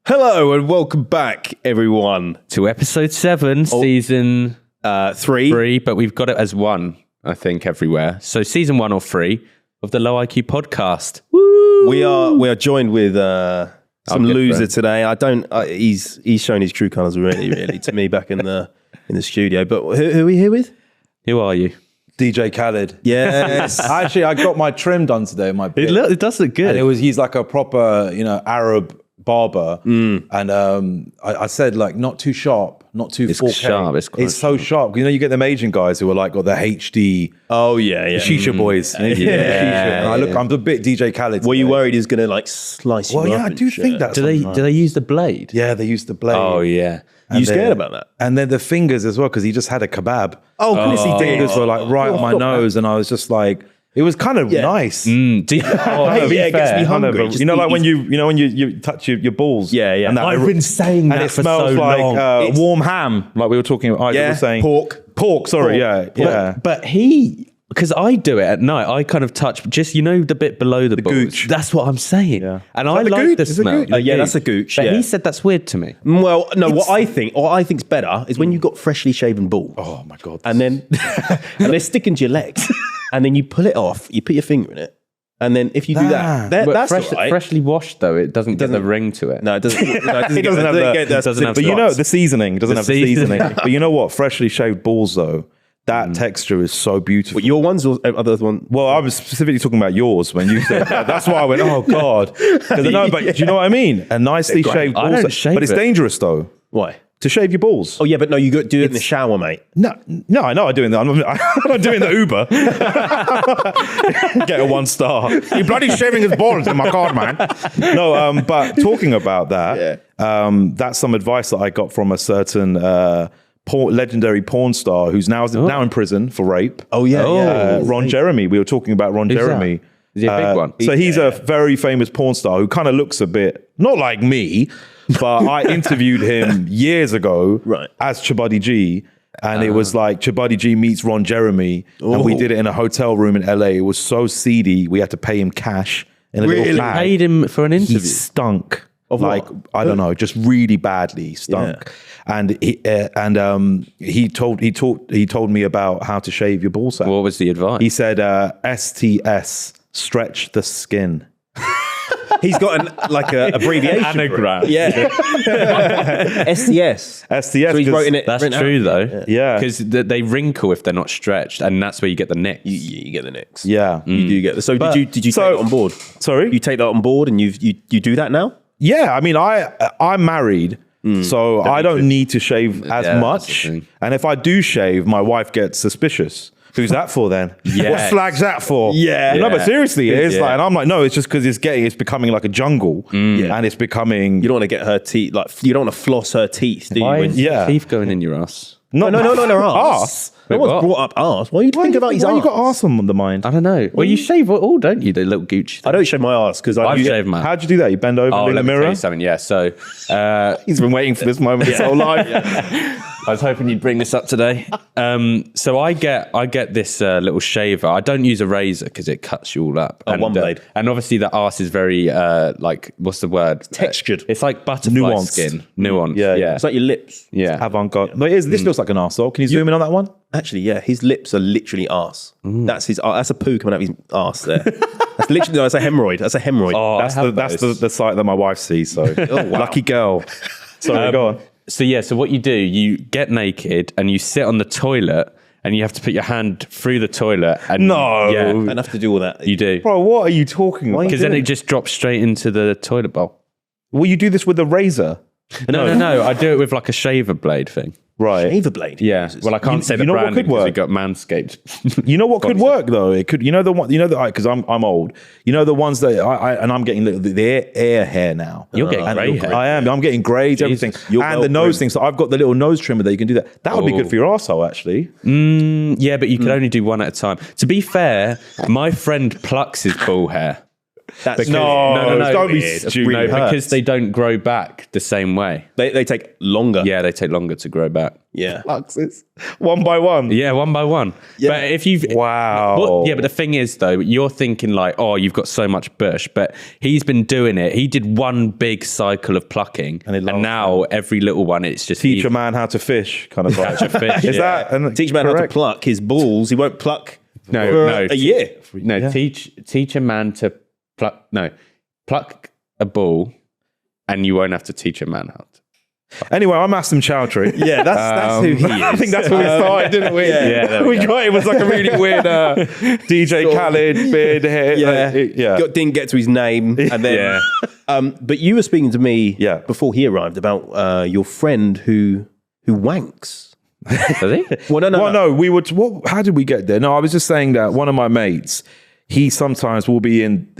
Hello and welcome back, everyone, to episode 7, season 3, but we've got it as 1, I think, everywhere. So season 1 or 3 of the Low IQ podcast. Woo! We are joined with some loser today. He's shown his true colours really to me back in the studio. But who are we here with? Who are you? DJ Khaled. Yes. Actually, I got my trim done today. It does look good. And he's like a proper, Arab barber. And I said, like, not too sharp, not too 4K. Sharp. It's so sharp. You get them Asian guys who are like got the HD. Oh yeah. The shisha boys. Yeah. And I'm a bit DJ Khaled. Were you worried he's going to slice you up? Well, yeah, I do think that. Do they use the blade? Yeah, they use the blade. Oh yeah. You scared about that? And then the fingers as well, because he just had a kebab. Oh, goodness, he did. Fingers were like right on my nose, and I was just like, it was kind of nice. It gets me hungry. Like when you touch your balls. Yeah. And I've been saying that and it for smells so like long. warm ham, like we were talking about. Yeah, was saying pork. Sorry, yeah. But he, because I do it at night, I kind of touch just the bit below the balls. gooch. That's what I'm saying. Yeah. And Is I that the like gooch? the Is it smell. gooch? Yeah, that's a gooch. But yeah. he said that's weird to me. Well, no, what I think's better is when you've got freshly shaven balls. Oh my god! And then and they're sticking to your legs, and then you pull it off. You put your finger in it, and then if you do that, that's all right. Freshly washed though, it doesn't get the ring to it. No, it doesn't. It It doesn't have the. But the seasoning doesn't have the seasoning. But you know what? Freshly shaved balls though. That texture is so beautiful. What, your ones or other ones? Well, I was specifically talking about yours when you said that. That's why I went, oh God. But do you know what I mean? A nicely shaved balls. I don't shave but it's dangerous though. Why? To shave your balls. Oh yeah, but no, you got to do it in the shower, mate. No, I know I'm doing that. I'm not doing the Uber. Get a 1 star. He bloody shaving his balls in my car, man. No, but talking about that, that's some advice that I got from a certain legendary porn star who's now in prison for rape. Oh yeah, Ron Jeremy. We were talking about Ron Jeremy. Is he a big one? So he's a very famous porn star who kind of looks a bit not like me, but I interviewed him years ago as Chabuddy G. And it was like Chabuddy G meets Ron Jeremy, and we did it in a hotel room in LA. It was so seedy. We had to pay him cash in a little bag. Paid him for an interview. He stunk. Of like what? I don't know, just really badly stunk. And he told me about how to shave your balls out. What was the advice? He said STS, stretch the skin. He's got an abbreviation. Anagram. Yeah. STS. STS. So he's writing it. That's written true out. though. Yeah. Because they wrinkle if they're not stretched, and that's where you get the nicks. You get the nicks. Yeah. You do get. So did you take that on board? Sorry? You take that on board, and you do that now? Yeah, I mean, I'm married, so I don't need to shave as much. that's the thing. And if I do shave, my wife gets suspicious. Who's that for then? What flag's that for? Yeah. No, but seriously, it is Yeah. like, and I'm like, no, it's just because it's becoming like a jungle, and it's becoming. You don't want to get her teeth, you don't want to floss her teeth, do you? Why When- is Yeah. teeth going in your ass? No, arse. No Wait, one's what? brought up arse. Why are you thinking about his Why arse? you got arse on the mind? I don't know. Well, you shave it all, don't you? The little gooch. I don't shave my arse because I've shaved mine. How'd you do that? You bend over Oh, in the let me tell mirror? you something. Yeah, so He's been waiting for this moment his whole life. I was hoping you'd bring this up today. So I get this little shaver. I don't use a razor because it cuts you all up. Oh, one blade. And obviously the arse is very what's the word? Textured. It's like butterfly Nuanced. skin. Nuanced. Yeah. It's like your lips. Yeah. Avant-garde. No, this looks like an arsehole. Can you zoom in on that one? Actually, yeah, his lips are literally arse. That's a poo coming out of his arse there. That's literally, that's a hemorrhoid. That's a hemorrhoid. Oh, That's the site that my wife sees. So lucky girl. Sorry, go on. So what you do, you get naked and you sit on the toilet and you have to put your hand through the toilet. And No. Yeah, I don't have to do all that. you do. Bro, what are you talking about? Because then it just drops straight into the toilet bowl. Will you do this with a razor? No. I do it with like a shaver blade thing. Right. Shave a blade. Yeah. Well, I can't say the you know what brand could because we work? got Manscaped. You know what could work though? It could. You know the one. You know the because I'm old. You know the ones that I'm getting the air hair now. You're getting grey hair. I am. I'm getting grades, everything, and the nose thing. So I've got the little nose trimmer that you can do that. That would be good for your arsehole, actually. Yeah, but you can only do one at a time. To be fair, my friend plucks his ball hair. That's No, don't be weird. stupid. Really hurts. because they don't grow back the same way. They take longer. Yeah, they take longer to grow back. Yeah. Fluxes. One by one. Yeah, one by one. Yeah. But if you've Wow. but the thing is though, you're thinking like, oh, you've got so much bush, but he's been doing it. He did one big cycle of plucking, And it lasts now every little one, it's just Teach a man how to fish, kind of catch a fish. Is yeah. that and Teach a man how to correct? pluck his balls. He won't pluck No, for no. a year. No, teach a man to pluck. No, pluck a ball, and you won't have to teach a man how to. Anyway, I'm Asim Chaudhry. Yeah, that's who he is. I think that's where we started, didn't we? Yeah, there we got it. Was like a really weird DJ Khaled beard hair. Yeah. Didn't get to his name. And then, but you were speaking to me before he arrived about your friend who wanks. Does he? Well, no. We would. How did we get there? No, I was just saying that one of my mates, he sometimes will be in,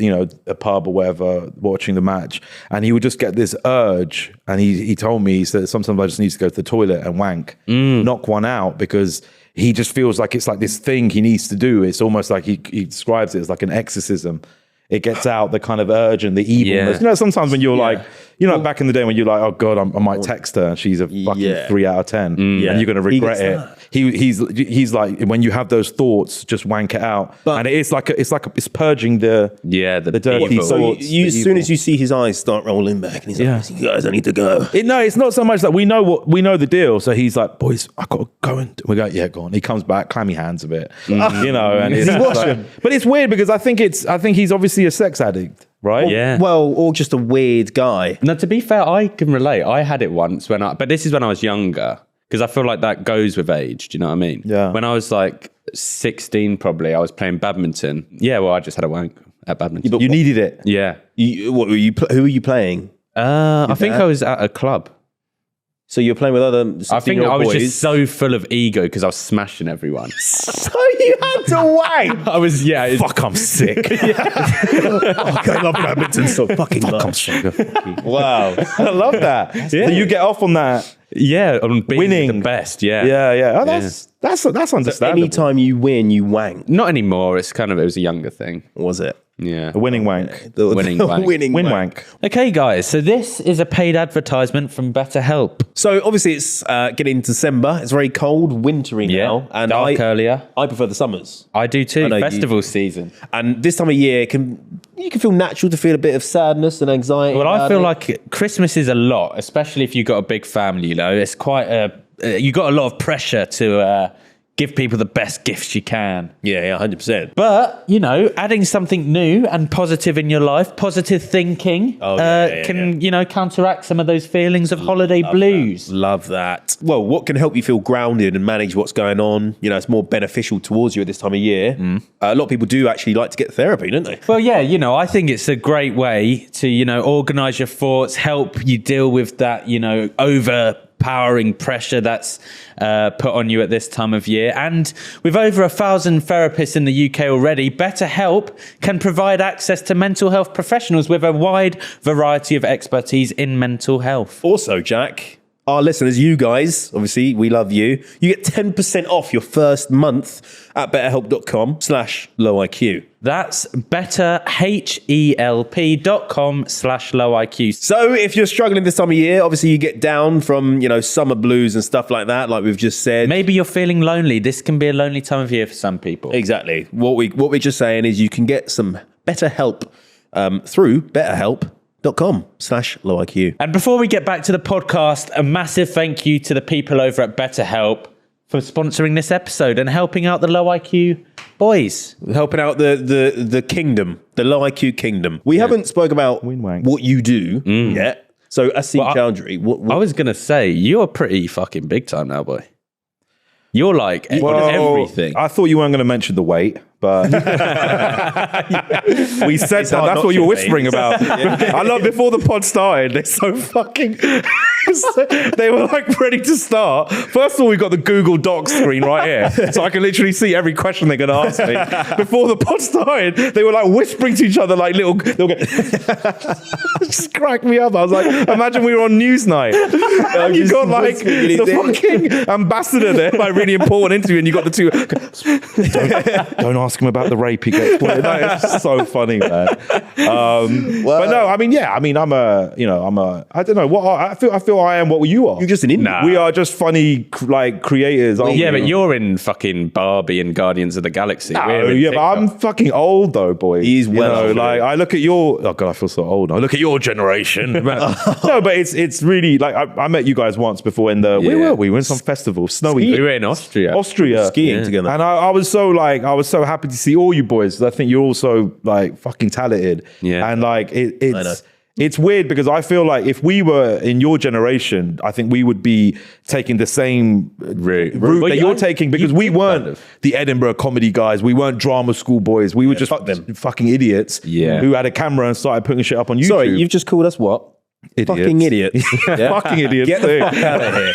a pub or whatever, watching the match, and he would just get this urge. And he told me, he said, sometimes I just need to go to the toilet and wank, knock one out, because he just feels like it's like this thing he needs to do. It's almost like he describes it as like an exorcism. It gets out the kind of urge and the evilness. Yeah. Sometimes when you're like, back in the day when you're like, oh God, I might text her and she's a fucking 3 out of 10 and you're going to regret it. He's like, when you have those thoughts, just wank it out. And it's it's purging the dirty evil. thoughts. So as soon as you see his eyes start rolling back, and he's like, "You guys, I need to go." No, it's not so much that we know the deal. So he's like, boys, I got to go. And we go, yeah, go on. He comes back, clammy hands a bit, and it's like, but it's weird because I think he's obviously a sex addict, right? Yeah. Well, or just a weird guy. Now, to be fair, I can relate. I had it once but this is when I was younger, because I feel like that goes with age. Do you know what I mean? Yeah. When I was like 16, probably, I was playing badminton. Yeah, well, I just had a wank at badminton. You needed it. Yeah. Who were you playing? I think I was at a club. So you're playing with other 16-year-old I think I was boys? just so full of ego because I was smashing everyone. So you had to wank. I was, Fuck, I'm sick. I love badminton so fucking much. Wow. I love that. So you get off on that. Yeah, on being Winning. the best, yeah. Yeah. Oh, that's understandable. Anytime you win, you wank. Not anymore. It was a younger thing. Was it? Yeah. A winning wank. The Winning wank. Winning Win wank. wank. Okay, guys. So this is a paid advertisement from BetterHelp. So obviously it's getting December. It's very cold, wintry now. And dark earlier. I prefer the summers. I do too. I know Festival season. And this time of year, you can feel natural to feel a bit of sadness and anxiety. Well, I feel like Christmas is a lot, especially if you've got a big family. It's quite you got a lot of pressure to give people the best gifts you can. Yeah, 100%. But, adding something new and positive in your life, positive thinking, can counteract some of those feelings of holiday blues. Love that. Well, what can help you feel grounded and manage what's going on? It's more beneficial towards you at this time of year. A lot of people do actually like to get therapy, don't they? Well, yeah, I think it's a great way to, organize your thoughts, help you deal with that, overpowering pressure that's put on you at this time of year. And with over 1,000 therapists in the UK already, BetterHelp can provide access to mental health professionals with a wide variety of expertise in mental health. Also, Jack, our listeners, you guys, obviously, we love you. You get 10% off your first month at betterhelp.com/lowiq. That's betterhelp.com/lowiq. So if you're struggling this time of year, obviously you get down from, summer blues and stuff like that, like we've just said. Maybe you're feeling lonely. This can be a lonely time of year for some people. Exactly. What we're just saying is you can get some better help through betterhelp.com/lowiq. And before we get back to the podcast, a massive thank you to the people over at BetterHelp for sponsoring this episode and helping out the Low IQ boys. Helping out the kingdom, the Low IQ kingdom. We haven't spoke about what you do yet. So Asim Chaudhry, what I was going to say, you're pretty fucking big time now, boy. You're like everything. I thought you weren't going to mention the weight, but we said that. That's what you were whispering about. I love before the pod started. They're so fucking. They were like ready to start. First of all, we got the Google Docs screen right here, so I can literally see every question they're going to ask me. Before the pod started, they were like whispering to each other like little. They'll get just cracked me up. I was like, imagine we were on Newsnight. And you got like the fucking ambassador there, like really important interview, and you got the two. Don't ask him about the rape. He gets. It's so funny, man. But no, I mean, yeah, I mean, I don't know what I feel I am what you are. You're just an indie. Nah. We are just funny creators. Aren't Yeah, we? but you're in fucking Barbie and Guardians of the Galaxy. No, yeah, but I'm fucking old though, boy. He's well old. Like I look at your. Oh god, I feel so old. I look at your generation. No, but it's really like I met you guys once before in the. Where were we? We were in some festival, snowy. We were in Austria. Skiing together, and I was so happy to see all you boys. I think you're all so like fucking talented. Yeah, and like it's weird because I feel like if we were in your generation, I think we would be taking the same route that you're taking because we weren't the Edinburgh comedy guys. We weren't drama school boys. We were just fucking idiots who had a camera and started putting shit up on YouTube. Sorry, you've just called us what? Idiots. Fucking idiots. Fucking idiots. Get the fuck out of here,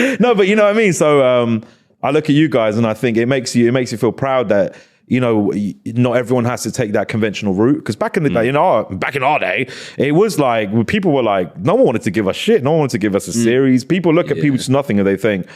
okay? No, but you know what I mean? So I look at you guys and I think it makes you feel proud that not everyone has to take that conventional route. Because back in the day, back in our day, it was like people were like, no one wanted to give us shit. No one wanted to give us a series. People look at People Just Nothing and they think,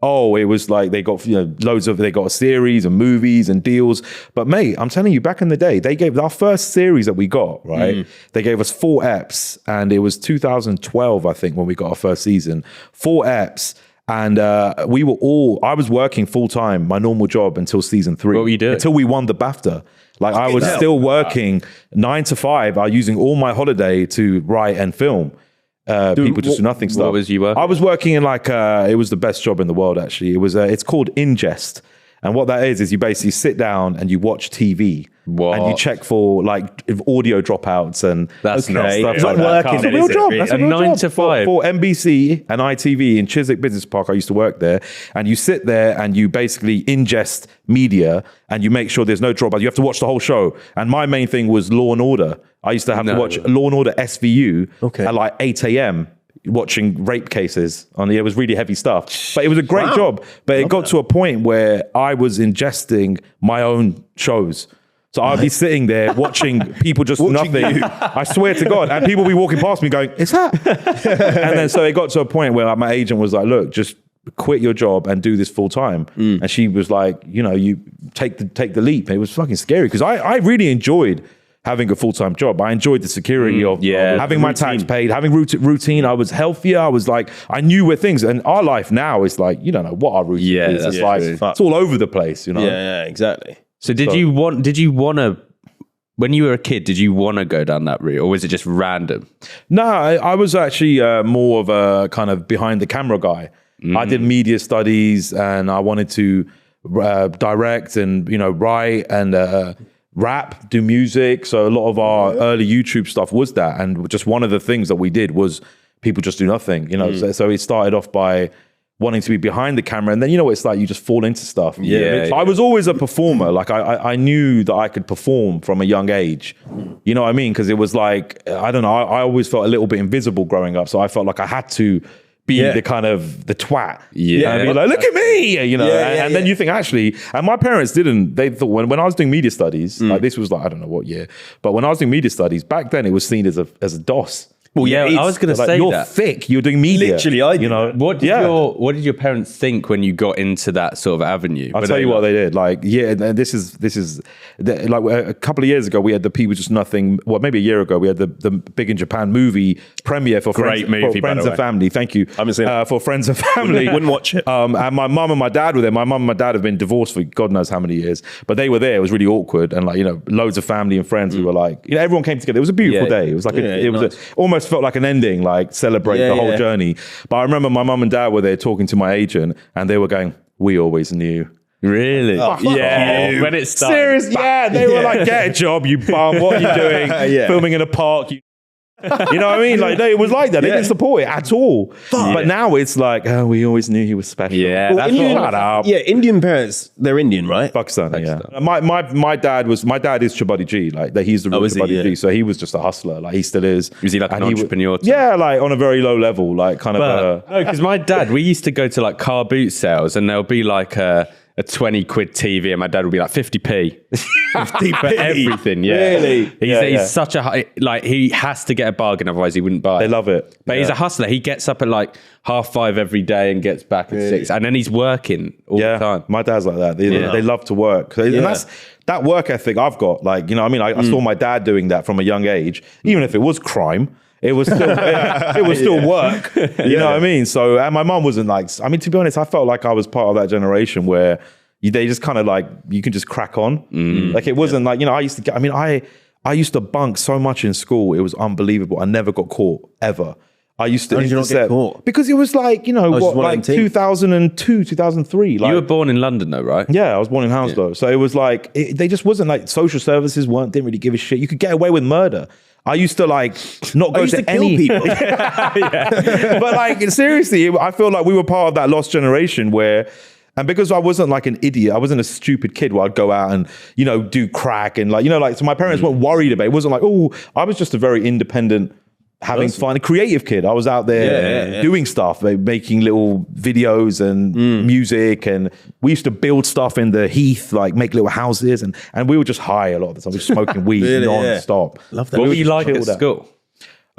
oh, it was like they got they got a series and movies and deals. But mate, I'm telling you, back in the day, they gave our first series that we got, right? They gave us 4 eps, and it was 2012, I think, when we got our first season. 4 eps. And I was working full time, my normal job until season 3. What were you doing? Until we won the BAFTA. Like I was still working 9 to 5. I was using all my holiday to write and film. People Just Do Nothing stuff. What was you working? I was working in it was the best job in the world, actually. It was, it's called Ingest. And what that is you basically sit down and you watch TV. What? And you check for like audio dropouts and that's stuff not like working. that. It's a real job. That's a real 9 job. to 5 for NBC and ITV in Chiswick Business Park. I used to work there, and you sit there and you basically ingest media and you make sure there's no dropout. You have to watch the whole show. And my main thing was Law and Order. I used to have to watch Law and Order SVU at like 8 a.m. watching rape cases it was really heavy stuff, but it was a great job. But it got to a point where I was ingesting my own shows. So I'd be sitting there watching People Just Do Nothing. I swear to God. And people would be walking past me going, "Is that?" And then so it got to a point where my agent was like, "Look, just quit your job and do this full time." And she was like, you take the leap. It was fucking scary because I really enjoyed having a full-time job. I enjoyed the security of having my tax paid, having routine. I was healthier. I was like, I knew where things, and our life now is like, you don't know what our routine is. It's like, it's all over the place, Yeah, exactly. So did you want to, when you were a kid, did you want to go down that route, or was it just random? No, I was actually more of a kind of behind the camera guy. I did media studies and I wanted to direct and, write and rap, do music. So a lot of our early YouTube stuff was that. And just one of the things that we did was People Just Do Nothing, So it started off by wanting to be behind the camera, and then it's like you just fall into stuff. So I was always a performer. Like I knew that I could perform from a young age. You know what I mean? Because it was like, I don't know, I always felt a little bit invisible growing up. So I felt like I had to be the kind of the twat. And be like, look at me, and then you think actually, and my parents didn't, they thought when I was doing media studies, like this was like, I don't know what year, but when I was doing media studies, back then it was seen as a DOS. Well, I was going to say you're that. thick. You're doing media. Literally, What did your parents think when you got into that sort of avenue? I'll tell you what they did. Like, and this is like a couple of years ago, we had the People Just Nothing. Well, maybe a year ago, we had the Big in Japan movie premiere for Friends and Family. Thank you. I haven't seen it. For Friends and Family. Wouldn't watch it. And my mum and my dad were there. My mum and my dad have been divorced for God knows how many years, but they were there. It was really awkward, and loads of family and friends who were like, everyone came together. It was a beautiful day. It was like almost felt like an ending. Like celebrate the whole journey. But I remember my mum and dad were there talking to my agent, and they were going, "We always knew." Really? When it started. Serious? Yeah, they were like, "Get a job, you bum. What are you doing? Filming in a park." You know what I mean? Like, it was like that. They didn't support it at all. But now it's like, oh, we always knew he was special. Yeah, that's Indian, what Indian parents, they're Indian, right? Pakistani, yeah. My dad is Chabuddy G. Like, he's the real Chabuddy G. So he was just a hustler. Like, he still is. Was he like an entrepreneur? Yeah, like on a very low level, like kind of. No, because my dad, we used to go to like car boot sales, and there'll be like a 20 quid TV, and my dad would be like 50p. 50p for everything, yeah. Really? He's such a high, like, he has to get a bargain, otherwise he wouldn't buy it. They love it. But he's a hustler. He gets up at like 5:30 every day and gets back at 6, and then he's working all the time. My dad's like that. They love to work. And that's that work ethic I've got. Like, you know what I mean? I saw my dad doing that from a young age, even if it was crime. It was still work. You know what I mean? So, and my mum wasn't like, I mean, to be honest, I felt like I was part of that generation where they just kind of like, you can just crack on. Like, it wasn't like, you know, I used to bunk so much in school. It was unbelievable. I never got caught ever. I used to How did you not get caught? Because it was like, you know, like 2002, 2003. Like, You were born in London though, right? yeah, I was born in Hounslow. So it was like, they just wasn't like, social services didn't really give a shit. You could get away with murder. I used to like not go to kill any people. But like, seriously, I feel like we were part of that lost generation where, and because I wasn't like an idiot, I wasn't a stupid kid where I'd go out and, you know, do crack and like, you know, like, so my parents weren't worried about it. It wasn't like, oh, I was just a very independent, having fun, a creative kid. I was out there doing stuff, making little videos and music, and we used to build stuff in the heath, like make little houses, and we were just high a lot of the time. We were smoking weed non-stop. Love that. What were you like at school?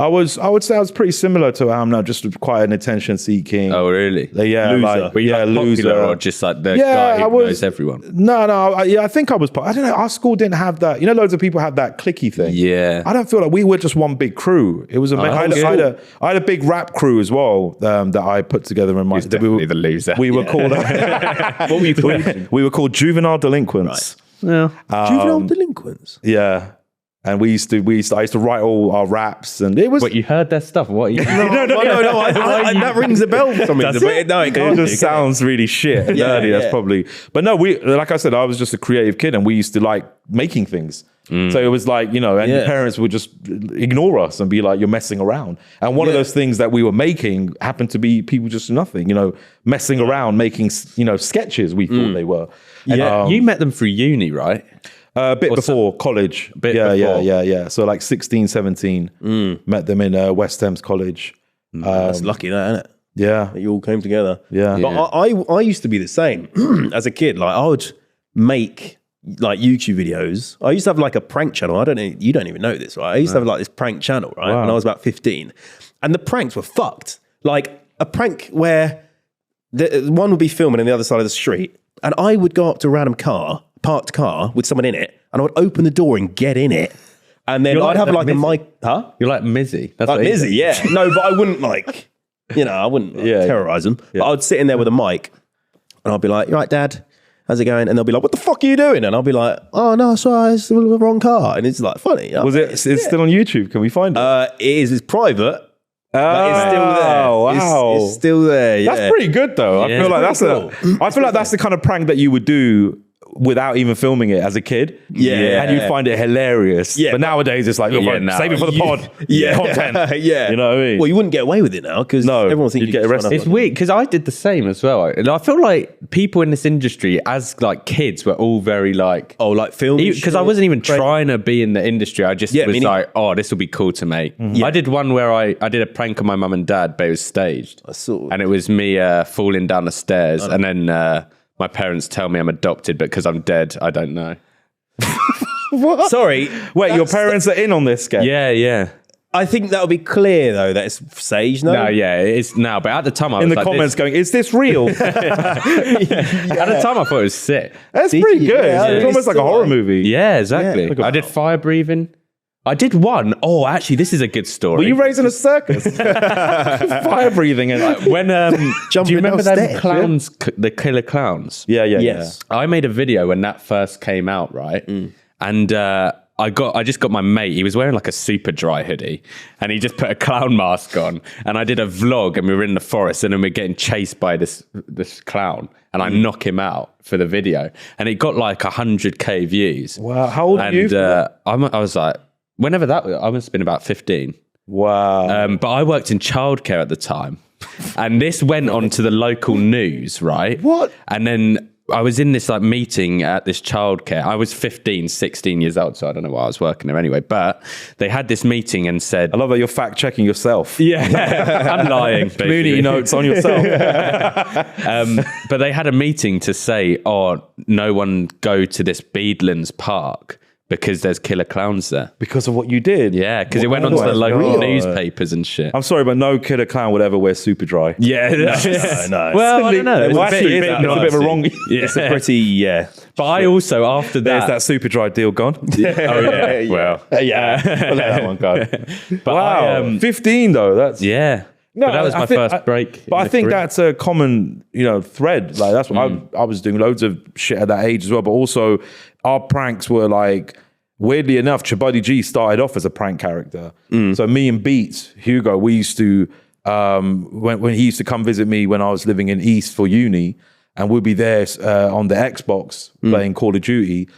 I would say I was pretty similar to how I'm now, just quite an attention seeking. Oh, really? Yeah, Loser. like, Were you like loser. popular or just like the guy who knows everyone? No, I think I was. I don't know. Our school didn't have that. You know, loads of people had that clicky thing. Yeah. I don't feel like we were just one big crew. It was I had a big rap crew as well that I put together in my. Definitely the loser. We were called. What were you called? We were called juvenile delinquents. Yeah. Juvenile delinquents. Yeah. And I used to write all our raps, and it was. But you heard their stuff. What? No, That rings a bell for some reason. It just sounds really shit. Nerdy, that's probably. But no, like I said, I was just a creative kid, and we used to like making things. So it was like, you know, and your parents would just ignore us and be like, you're messing around. And one of those things that we were making happened to be people just nothing, you know, messing around, making, you know, sketches we thought they were. Yeah. You met them through uni, right? A bit before college. Yeah. So like 16, 17, met them in West Thames College. That's lucky, that, isn't it? Yeah. You all came together. Yeah. But I used to be the same as a kid. Like, I would make like YouTube videos. I used to have like a prank channel. I don't know, you don't even know this, right? I used to have like this prank channel, right? When I was about 15. And the pranks were fucked. Like a prank where one would be filming on the other side of the street, and I would go up to a random parked car with someone in it, and I would open the door and get in it. And then I'd have like a mic. Huh? You're like Mizzy. That's like Mizzy, yeah. No, but I wouldn't like, you know, I wouldn't terrorize them. But I'd sit in there with a mic, and I'd be like, "You right, Dad? How's it going?" And they'll be like, "What the fuck are you doing?" And I'll be like, "Oh no, sorry, it's the wrong car." And it's like funny. You know? Was it? It's still on YouTube. Can we find it? It is. It's private. But it's still there. Wow. It's still there. Yeah. That's pretty good though. Yeah. I feel like that's the kind of prank that you would do without even filming it as a kid. Yeah. And you find it hilarious. Yeah. But nowadays it's like, save it for the pod. Content. Yeah. You know what I mean? Well, you wouldn't get away with it now because everyone thinks you'd get arrested. It's weird because I did the same as well. I feel like people in this industry as like kids were all very like... Oh, like film? Because I wasn't even trying to be in the industry. I just was like, oh, this will be cool to make. Mm-hmm. I did one where I did a prank on my mum and dad, but it was staged. And it was me falling down the stairs. And then... my parents tell me I'm adopted, but because I'm dead, I don't know. What? Sorry. Wait, your parents are in on this sketch? Yeah. I think that'll be clear, though, that it's staged, no? No, yeah, it is now. But at the time, I was in the like, comments going, is this real? At the time, I thought it was sick. That's pretty good. It's almost like a horror movie. Yeah, exactly. Yeah. I did fire breathing. I did one. Oh, actually, this is a good story. Were you raised in a circus? Fire breathing and when do you remember them clowns, the killer clowns? Yeah. Yes. I made a video when that first came out, right? And I just got my mate. He was wearing like a super dry hoodie, and he just put a clown mask on. And I did a vlog, and we were in the forest, and then we're getting chased by this clown, and I knock him out for the video, and it got like 100k views. Wow, how old are you? I was like. Whenever that was, I must have been about 15. Wow. But I worked in childcare at the time. And this went on to the local news, right? What? And then I was in this like meeting at this childcare. I was 15, 16 years old, so I don't know why I was working there anyway. But they had this meeting and said... I love that you're fact checking yourself. Yeah, I'm lying. Community notes on yourself. But they had a meeting to say, no one go to this Beadlands Park because there's killer clowns there. Because of what you did? Yeah, because it went on to the local newspapers and shit. I'm sorry, but no killer clown would ever wear super dry. Yeah. No. Well, I don't know. Well, actually, it's a bit of a wrong... It's a pretty, But I also, after There's that... that super dry deal gone. Oh, yeah. Well. Yeah. We'll let that one go. But Wow. 15, though. That's... Yeah. No, but that was my first break. But I think that's a common, thread. Like that's what I was doing loads of shit at that age as well. But also, our pranks were like, weirdly enough, Chabuddy G started off as a prank character. So me and Beats, Hugo, we used to when he used to come visit me when I was living in East for uni, and we'd be there on the Xbox playing Call of Duty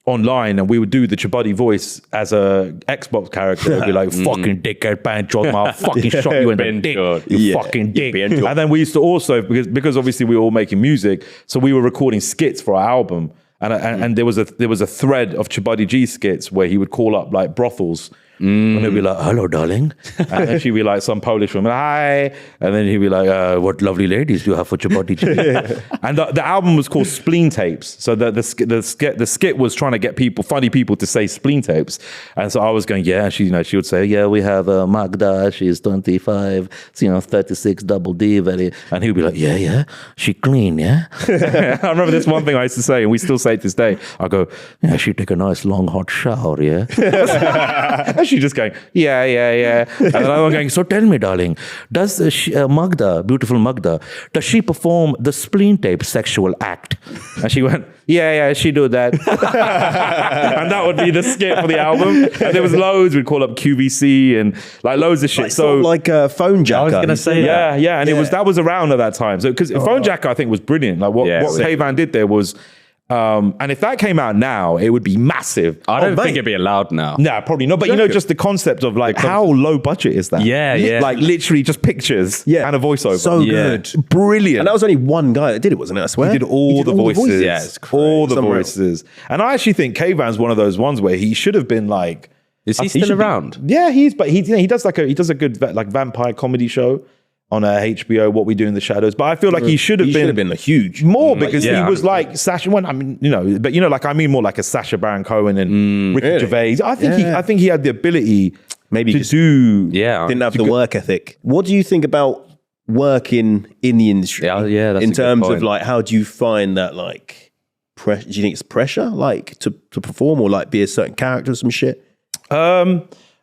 online, and we would do the Chabuddy voice as a Xbox character. It'd be like, fucking dickhead, band job, I'll fucking shot you in the dick, you fucking dick. And then we used to also, because obviously we were all making music, so we were recording skits for our album. And there was a thread of Chabuddy G skits where he would call up like brothels. And he'd be like, hello, darling. And then she'd be like some Polish woman, hi. And then he'd be like, what lovely ladies do you have for Chabuddy G? And the album was called Spleen Tapes. So the skit was trying to get funny people to say spleen tapes. And so I was going, yeah. She would say, yeah, we have Magda. She's 25, 36 double D. And he'd be like, yeah, she clean, yeah. I remember this one thing I used to say, and we still say it to this day. I go, yeah, she take a nice long hot shower, yeah. And she's just going, yeah. And then I'm going, so tell me, darling, does Magda, beautiful Magda, does she perform the spleen tape sexual act? And she went, yeah, she do that. And that would be the skit for the album. And there was loads. We'd call up QVC and like loads of shit. so like a phone jacker. I was going to say that. Yeah. And that was around at that time. So because phone jacker, I think, was brilliant. Like what Hayvan did there was. And if that came out now, it would be massive. I don't think it'd be allowed now. No, probably not. But just the concept of like how low budget is that? Yeah. Like literally just pictures and a voiceover. So good. Brilliant. And that was only one guy that did it, wasn't it? I swear. He did all the voices. Yeah, it's crazy. All the voices. And I actually think K-Van's one of those ones where he should have been like... Is he still around? Yeah, he does a good like vampire comedy show on HBO, What We Do in the Shadows. But I feel like he should have been a huge more because he was like Sacha. Well, I mean, like I mean more like a Sacha Baron Cohen and Ricky Gervais. I think he had the ability maybe to do. Yeah, didn't have the work ethic. What do you think about working in the industry? Yeah, that's in a good terms point. of like, how do you find that like? Do you think it's pressure, like to perform or like be a certain character or some shit?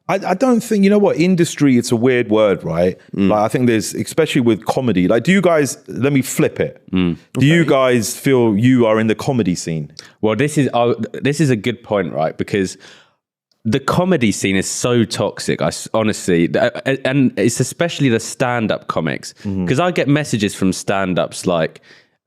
I don't think, industry, it's a weird word, right? Like I think there's, especially with comedy, like do you guys, let me flip it. Do you guys feel you are in the comedy scene? Well, this is a good point, right? Because the comedy scene is so toxic, honestly, and it's especially the stand-up comics. Because I get messages from stand-ups like,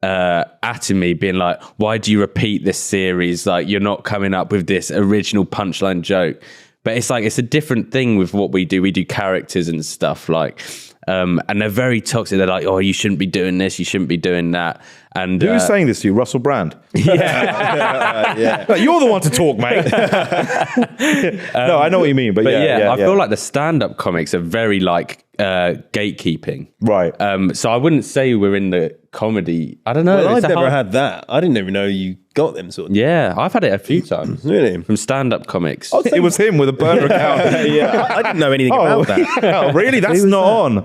Asim being like, why do you repeat this series? Like you're not coming up with this original punchline joke. But it's like, it's a different thing with what we do. We do characters and stuff like, and they're very toxic. They're like, oh, you shouldn't be doing this. You shouldn't be doing that. And who's saying this to you? Russell Brand? Yeah. No, you're the one to talk, mate. No, I know what you mean. But yeah, I feel like the stand-up comics are very like gatekeeping. Right. So I wouldn't say we're in the comedy. I don't know. Well, I've never had that. I didn't even know you got them sort of. Yeah, I've had it a few times. Really? From stand-up comics. It was him with a burner account. I didn't know anything about that. Oh, really? That's not on.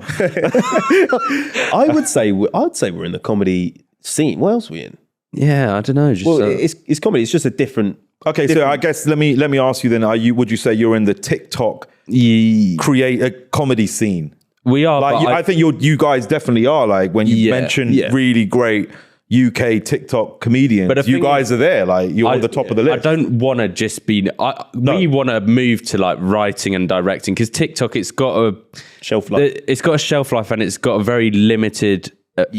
I'd say we're in the comedy scene. What else are we in? Yeah, I don't know. It's comedy. It's just a different. Okay, so I guess let me ask you then. Would you say you're in the TikTok create a comedy scene? We are. Like I think you guys definitely are. Like when you mention really great UK TikTok comedians, but you guys are there. Like you're on the top of the list. I don't want to just be. We want to move to like writing and directing because TikTok, it's got a shelf life. It's got a shelf life and it's got a very limited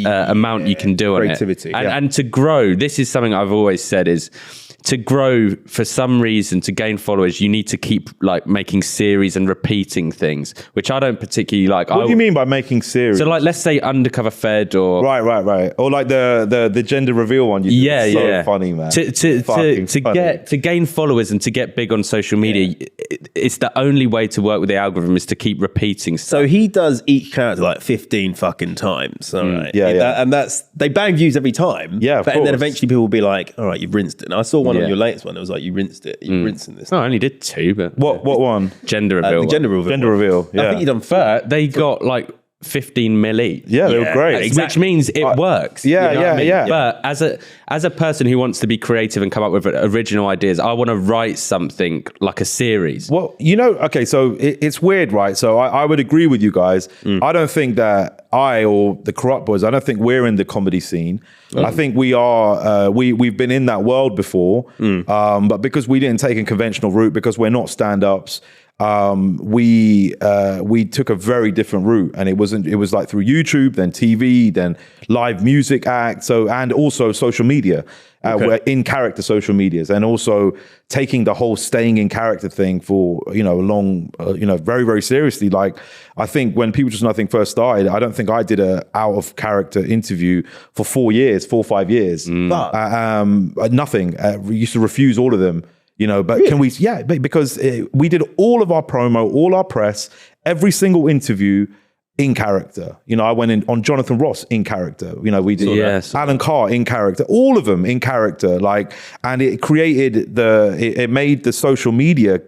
amount you can do on creativity. it. And to grow, this is something I've always said is to grow, for some reason, to gain followers, you need to keep like making series and repeating things, which I don't particularly like. What do you mean by making series? So like, let's say Undercover Fed or right, or like the gender reveal one. You did. So funny, man. To gain followers and to get big on social media, it's the only way to work with the algorithm is to keep repeating stuff. So he does each character like 15 fucking times. All right. And they bang views every time. Yeah, and then eventually people will be like, all right, you've rinsed it. And I saw one on your latest one. It was like, you rinsed it. You're rinsing this. No, I only did 2, but what one? Gender reveal. The gender reveal. Yeah. I think you done 4. They got like 15 mil each. Yeah, they were great. Exactly. Which means it works. Yeah, you know what I mean? yeah. But as a person who wants to be creative and come up with original ideas, I want to write something like a series. Well, okay, so it's weird, right? So I would agree with you guys. I don't think that I or the Corrupt Boys, I don't think we're in the comedy scene. I think we are, we've been in that world before, but because we didn't take a conventional route, because we're not stand-ups, we took a very different route, and it was like through YouTube, then TV, then live music acts, and also social media. We're in character social medias, and also taking the whole staying in character thing for long, very, very seriously. Like, I think when People Just Nothing first started, I don't think I did a out of character interview for 4 or 5 years. Nothing. We used to refuse all of them. But really? Can we? Yeah, because we did all of our promo, all our press, every single interview in character. I went in on Jonathan Ross in character. We did Alan Carr in character, all of them in character. Like, and it created it made the social media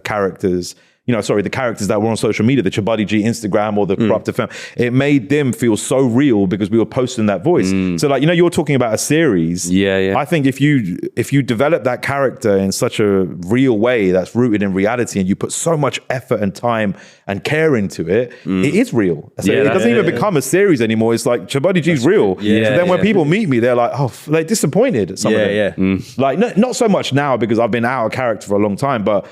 characters. The characters that were on social media, the Chabuddy G Instagram or the Corrupt FM, it made them feel so real because we were posting that voice. So like, you're talking about a series. Yeah. I think if you develop that character in such a real way that's rooted in reality, and you put so much effort and time and care into it, it is real. So it doesn't even become a series anymore. It's like Chabuddy G's real. So then when people meet me, they're like, oh, they're disappointed at some of them. Like, not so much now because I've been out of character for a long time, but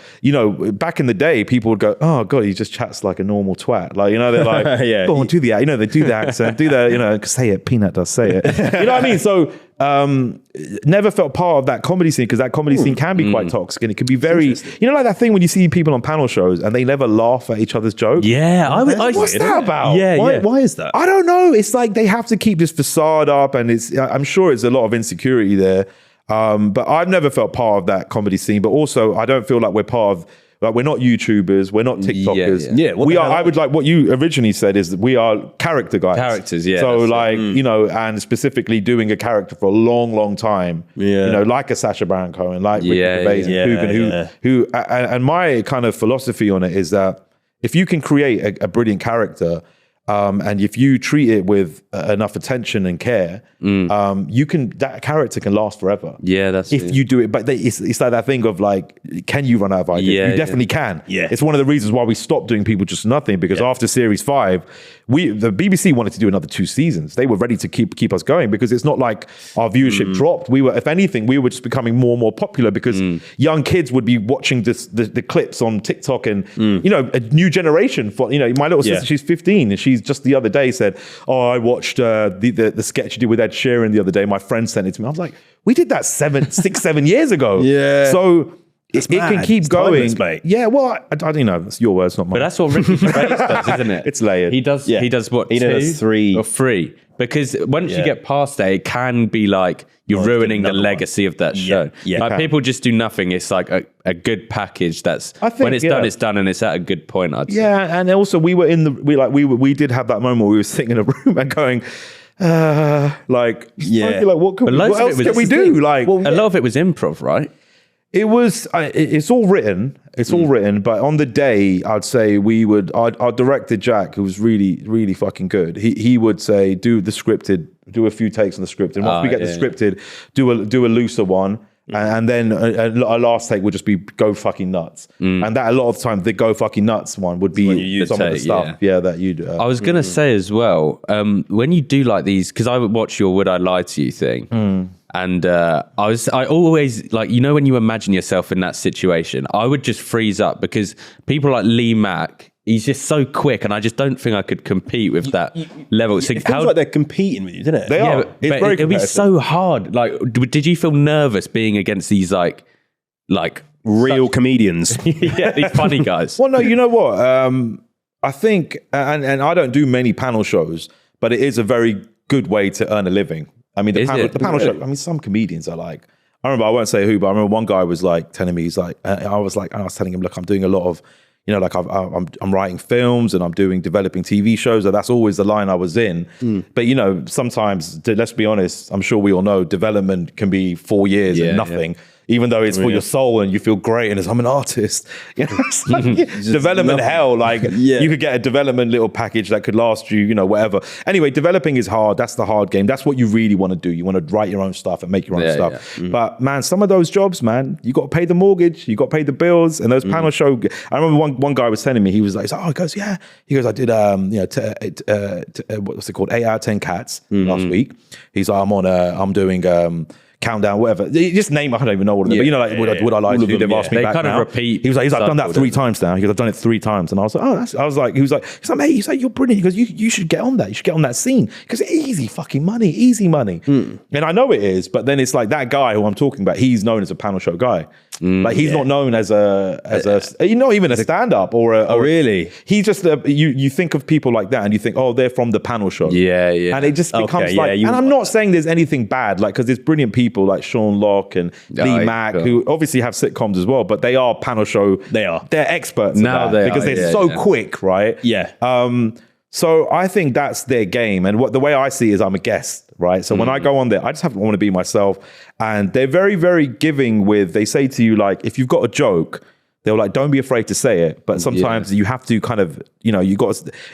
back in the day, people would go, oh God, he just chats like a normal twat. Like, they're like, go on, do the, they do the accent, do the, say it, Peanut does say it. You know what I mean? So, never felt part of that comedy scene, because that comedy scene can be quite toxic, and it can be very, like that thing when you see people on panel shows and they never laugh at each other's jokes. Yeah. What's that about? Why is that? I don't know. It's like they have to keep this facade up, and I'm sure it's a lot of insecurity there. But I've never felt part of that comedy scene, but also I don't feel like we're part of, like, we're not YouTubers, we're not TikTokers. We are. I would like what you originally said is that we are character guys. Characters, yeah. So like, and specifically doing a character for a long, long time. Yeah. Like a Sacha Baron Cohen, like Ricky Gervais, who and my kind of philosophy on it is that if you can create a brilliant character, and if you treat it with enough attention and care, that character can last forever. Yeah, that's if you do it. But it's like that thing of like, can you run out of ideas? You definitely can. Yeah, it's one of the reasons why we stopped doing People Just Nothing, because after series 5, the BBC wanted to do another 2 seasons. They were ready to keep us going, because it's not like our viewership dropped. We were, if anything, we were just becoming more and more popular, because young kids would be watching the clips on TikTok, and a new generation. My little sister, she's 15, and she's just the other day said, "Oh, I watched the sketch you did with Ed Sheeran the other day. My friend sent it to me." I was like, "We did that 7 years ago." Yeah. So it can keep going, mate. Yeah. Well, I don't know. It's your words, not mine. But that's what Ricky Gervais does, isn't it? It's layered. He does. He does what? He does 3 or 3. Because once you get past that, it can be like you're ruining the legacy of that show. Like, People Just Do Nothing. It's like a good package. That's, I think, when it's done, it's done, and it's at a good point. I'd say. Yeah, and also we were we did have that moment where we were sitting in a room and going, what else can we do? Like, a lot of it was improv, right? It was. It's all written. It's all written. But on the day, I'd say our director Jack, who was really, really fucking good. He would say, do the scripted, do a few takes on the script, and once we get the scripted, do a looser one. And then our last take would just be go fucking nuts. And that a lot of the time, the go fucking nuts one would be some of the stuff that you do. I was going to say as well, when you do like these, because I would watch your Would I Lie to You thing. And I always, like, when you imagine yourself in that situation, I would just freeze up, because people like Lee Mack, he's just so quick, and I just don't think I could compete with that level. So It feels like they're competing with you, doesn't it? They are. but It's very it'd be competitive. so hard. Like, did you feel nervous being against these like Real comedians. these funny guys? Well, no, you know what? I think, and I don't do many panel shows, but it is a very good way to earn a living. I mean, the panel show, I mean, some comedians are like, I remember, I won't say who, but I remember one guy was like telling me, he's like, I was telling him, look, I'm doing a lot of, you know, like I'm writing films and I'm developing TV shows. And that's always the line I was in. But, you know, sometimes, let's be honest, I'm sure we all know development can be 4 years and nothing. Even though it's for your soul and you feel great and I'm an artist. You know, it's like, development hell. Like you could get a development little package that could last you, you know, whatever. Anyway, developing is hard. That's the hard game. That's what you really want to do. You want to write your own stuff and make your own stuff. But man, some of those jobs, man, you got to pay the mortgage, you got to pay the bills. And those panel show, I remember one guy was telling me, he was like, oh, he goes, yeah. He goes, I did, you know, what's it called? 8 out of 10 cats last week. He's like, I'm doing, countdown, whatever. Just name, I don't even know what it is. But you know, like, would I lie to you? They've asked me they back kind now. of repeat. He was like, I've done that 3 times now. He goes, I've done it 3 times. And I was like, oh, he was like, mate, he's like, you're brilliant. He goes, you should get on that. You should get on that scene. Because easy fucking money, easy money. And I know it is, but then it's like that guy who I'm talking about, he's known as a panel show guy. Like he's not known as not even a stand-up or really? He just, you think of people like that and you think, oh, they're from the panel show. Yeah. And it just becomes and I'm not saying there's anything bad, like, because there's brilliant people like Sean Locke and Lee Mack who obviously have sitcoms as well, but they are panel show. They're experts now because they're so quick, right? Yeah. So I think that's their game. And the way I see it is I'm a guest, right? So when I go on there, I just want to be myself. And they're very, very giving they say to you, like, if you've got a joke, they're like, don't be afraid to say it. But sometimes you have to kind of, you know,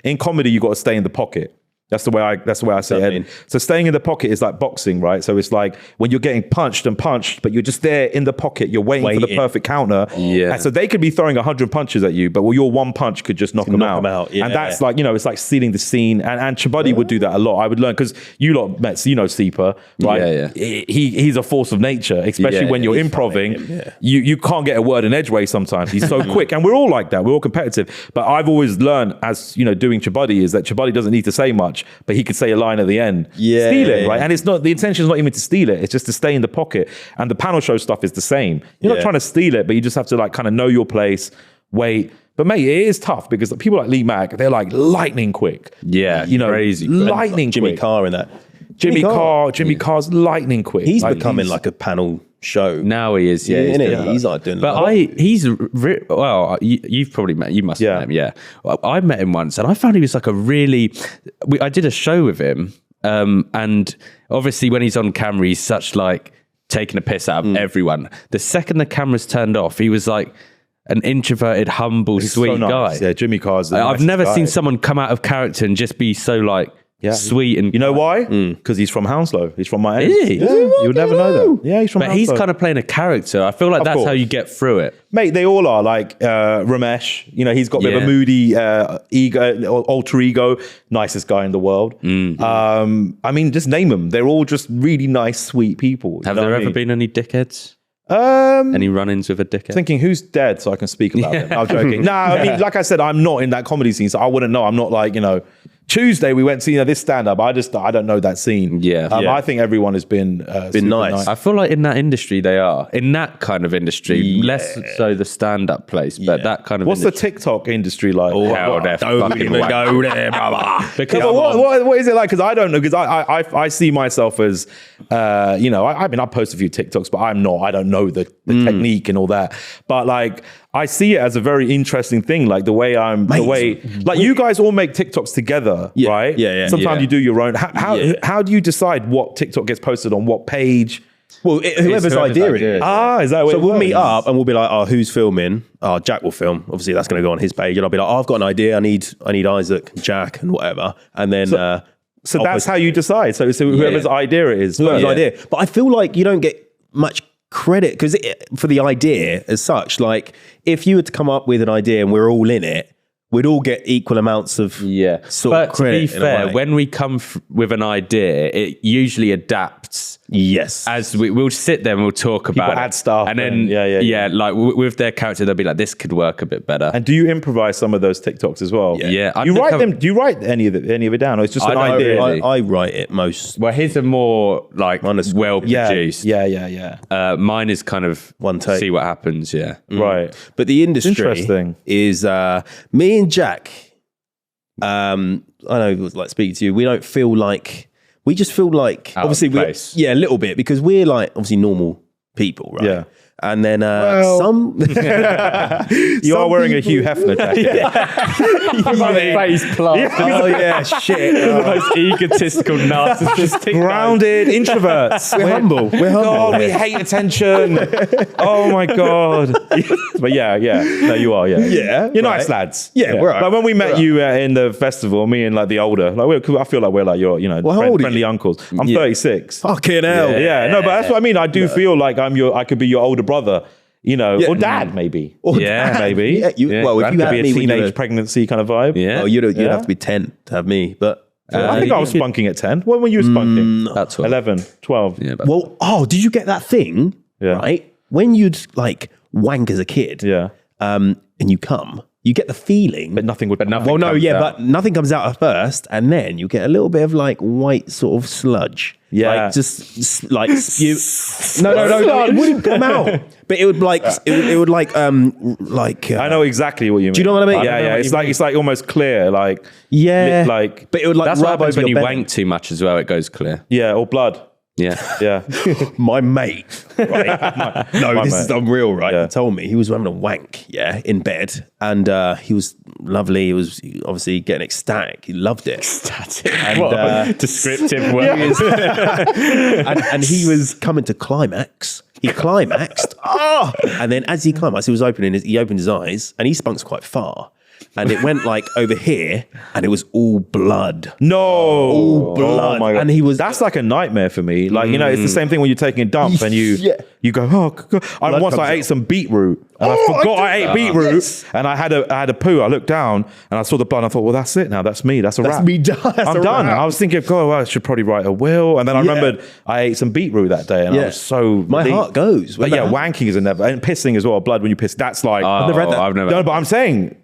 in comedy, you got to stay in the pocket. That's the way I say it. So staying in the pocket is like boxing, right? So it's like when you're getting punched, but you're just there in the pocket, you're waiting for the perfect counter. Yeah. And so they could be throwing 100 punches at you, but your one punch could just knock them out. Yeah. And that's like, you know, it's like stealing the scene. And Chabuddy would do that a lot. I would learn, because you lot met, you know, Seeper, right? He's a force of nature, especially when you're improving. You can't get a word in edgeway sometimes. He's so quick. And we're all like that. We're all competitive. But I've always learned, as you know, doing Chabuddy, is that Chabuddy doesn't need to say much, but he could say a line at the end. Steal it, right? And it's not, the intention is not even to steal it. It's just to stay in the pocket. And the panel show stuff is the same. You're not trying to steal it, but you just have to like kind of know your place, wait. But mate, it is tough because people like Lee Mack, they're like lightning quick. Yeah, you know, crazy. Lightning Jimmy quick. Carr in that. Jimmy Carr's lightning quick. He's becoming like a panel show. Now he is, He's like doing. But you've probably met. You must have met him. Yeah, I met him once, and I found he was like I did a show with him, and obviously when he's on camera, he's such like taking a piss out of everyone. The second the camera's turned off, he was like an introverted, humble, sweet guy. Yeah, Jimmy Carr's. I've never seen someone come out of character and just be so like. Sweet. And you know why? Because he's from Hounslow. He's from my end. Is he? Yeah, you would never know that. Yeah, he's from Hounslow. He's kind of playing a character. I feel like that's how you get through it. Mate, they all are. Like Ramesh, you know, he's got a bit of a moody ego, alter ego, nicest guy in the world. I mean, just name them. They're all just really nice, sweet people. Have there ever been any dickheads? Any run-ins with a dickhead? Thinking who's dead so I can speak about them. I'm joking. No, I mean, like I said, I'm not in that comedy scene, so I wouldn't know. I'm not like, you know, Tuesday we went to see this stand-up. I don't know that scene. I think everyone has been nice. I feel like in that industry they are. In that kind of industry, less so the stand-up place, but that kind of What's industry. The TikTok industry like? Don't even go there, brother. What is it like? Because I don't know, because I see myself as, you know, I mean, I post a few TikToks, but I don't know the technique and all that. But like, I see it as a very interesting thing, like like you guys all make TikToks together, right? Yeah. Sometimes you do your own. How do you decide what TikTok gets posted on what page? Well, whoever's idea it is. Is that what So we'll meet up and we'll be like, oh, who's filming? Oh, Jack will film. Obviously, that's going to go on his page. And I'll be like, oh, I've got an idea. I need Isaac, Jack, and whatever. And then... So that's how you decide. So whoever's idea it is. Whoever's idea. But I feel like you don't get much credit because for the idea as such, like if you were to come up with an idea and we're all in it, we'd all get equal amounts of sort of credit. To be fair, when we come with an idea, it usually adapts Yes. As we'll sit there and we'll talk about it. add stuff and then and- yeah. like with their character, they'll be like, this could work a bit better. And do you improvise some of those TikToks as well? Yeah. I You think write I've- them? Do you write any of it down, or it's just an I don't idea? really. I write it most. Well, his are more like well produced. Yeah. Mine is kind of One take. see what happens. Yeah. Right. But the industry Interesting. is me and Jack. I know it was like speaking to you. We just feel like Out of obviously place. a little bit because we're like obviously normal people, right? Yeah. And then some You are wearing a Hugh Hefner jacket. Face plant. Oh yeah, shit. The most egotistical, narcissistic. Grounded introverts. We're humble. We're humble. God, we hate attention. Oh my God. But yeah. No, you are. Yeah. Yeah, You're right. nice lads. Yeah, we're right. Like when we met you in the festival, me and like the older, I feel like we're like your, Well, how old are friendly you? uncles. I'm Yeah. 36. Fucking hell. Yeah. No, but that's what I mean. I do feel like I could be your older brother, or dad maybe. Or Yeah. Maybe. Yeah, well, if you Could had be a me when you teenage were, pregnancy kind of vibe. Yeah. oh, you'd Yeah. have to be 10 to have me. But I think I was spunking at 10. When were you spunking? That's what. 11, 12. Yeah, but well, did you get that thing? Yeah. Right when you'd like wank as a kid. Yeah. And you get the feeling, But nothing would. nothing well, no, comes yeah, out. but nothing comes out at first, and then you get a little bit of like white sort of sludge. Yeah. like just like spew. No, it wouldn't come out, but it would like it would like I know exactly what you mean. Do you know what I mean? Yeah. It's like almost clear, like yeah, like but it would like that's what rub happens over when you your belly. wank too much as well. It goes clear. yeah, or blood. Yeah. Yeah. My mate, right? No, this is mate. unreal, right? Yeah. He told me he was having a wank, in bed, and he was lovely. He was obviously getting ecstatic. He loved it. And, descriptive words. and he was coming to climax. He climaxed. And then as he climaxed, he opened his eyes, and he spunks quite far. And it went like over here, and it was all blood. No. All blood. Oh my God. And he was. That's like a nightmare for me. Like, it's the same thing when you're taking a dump and you go, oh, God. Once I ate some beetroot and I forgot I ate beetroot and I had a poo. I looked down and I saw the blood and I thought, well, that's it now. That's me. That's a wrap. me done. That's I'm a done. wrap. I was thinking, God, well, I should probably write a will. And then I remembered I ate some beetroot that day and I was so My relieved. heart goes. But yeah, wanking is a never. And pissing as well, blood when you piss. That's like. I've never read that. I've never. No, but I'm saying.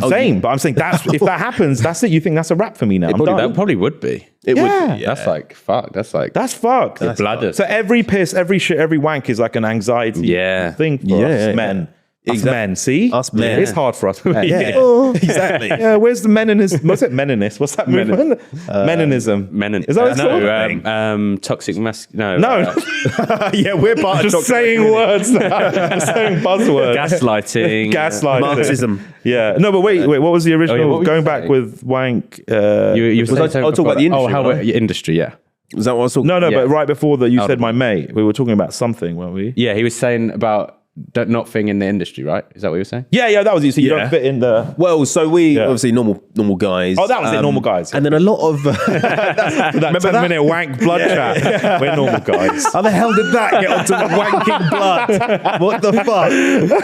Same, but I'm saying that's if that happens, that's it. You think that's a wrap for me now? I'm done. That probably would be. It Yeah. would. Yeah. That's like fuck. That's like That's fucked. blood. So every piss, every shit, every wank is like an anxiety thing for us men. Us men, see? Us men. It's hard for us men. Yeah. Oh, Exactly. yeah, where's the meninism? What's it? Meninist? What's that movement? Meninism. Is that what it's called? no, toxic masculine. No. Yeah, we're part of Just saying words now. Just saying buzzwords. gaslighting. Gaslighting. Marxism. Yeah. No, but wait. What was the original? what were you Going back saying? with wank. You were saying I'll something talk about the before industry, that. right? Industry, yeah. Was that what I was talking No, Yeah. but right before that, you said of my mate. We were talking about something, weren't we? Yeah, he was saying about not fitting in the industry, right? Is that what you were saying? Yeah, that was you. So you Yeah. don't fit in the. Well, so we obviously normal guys. Oh, that was it, normal guys. And then a lot of That remember 10-minute wank blood chat. We're normal guys. how the hell did that get onto wanking blood? What the fuck?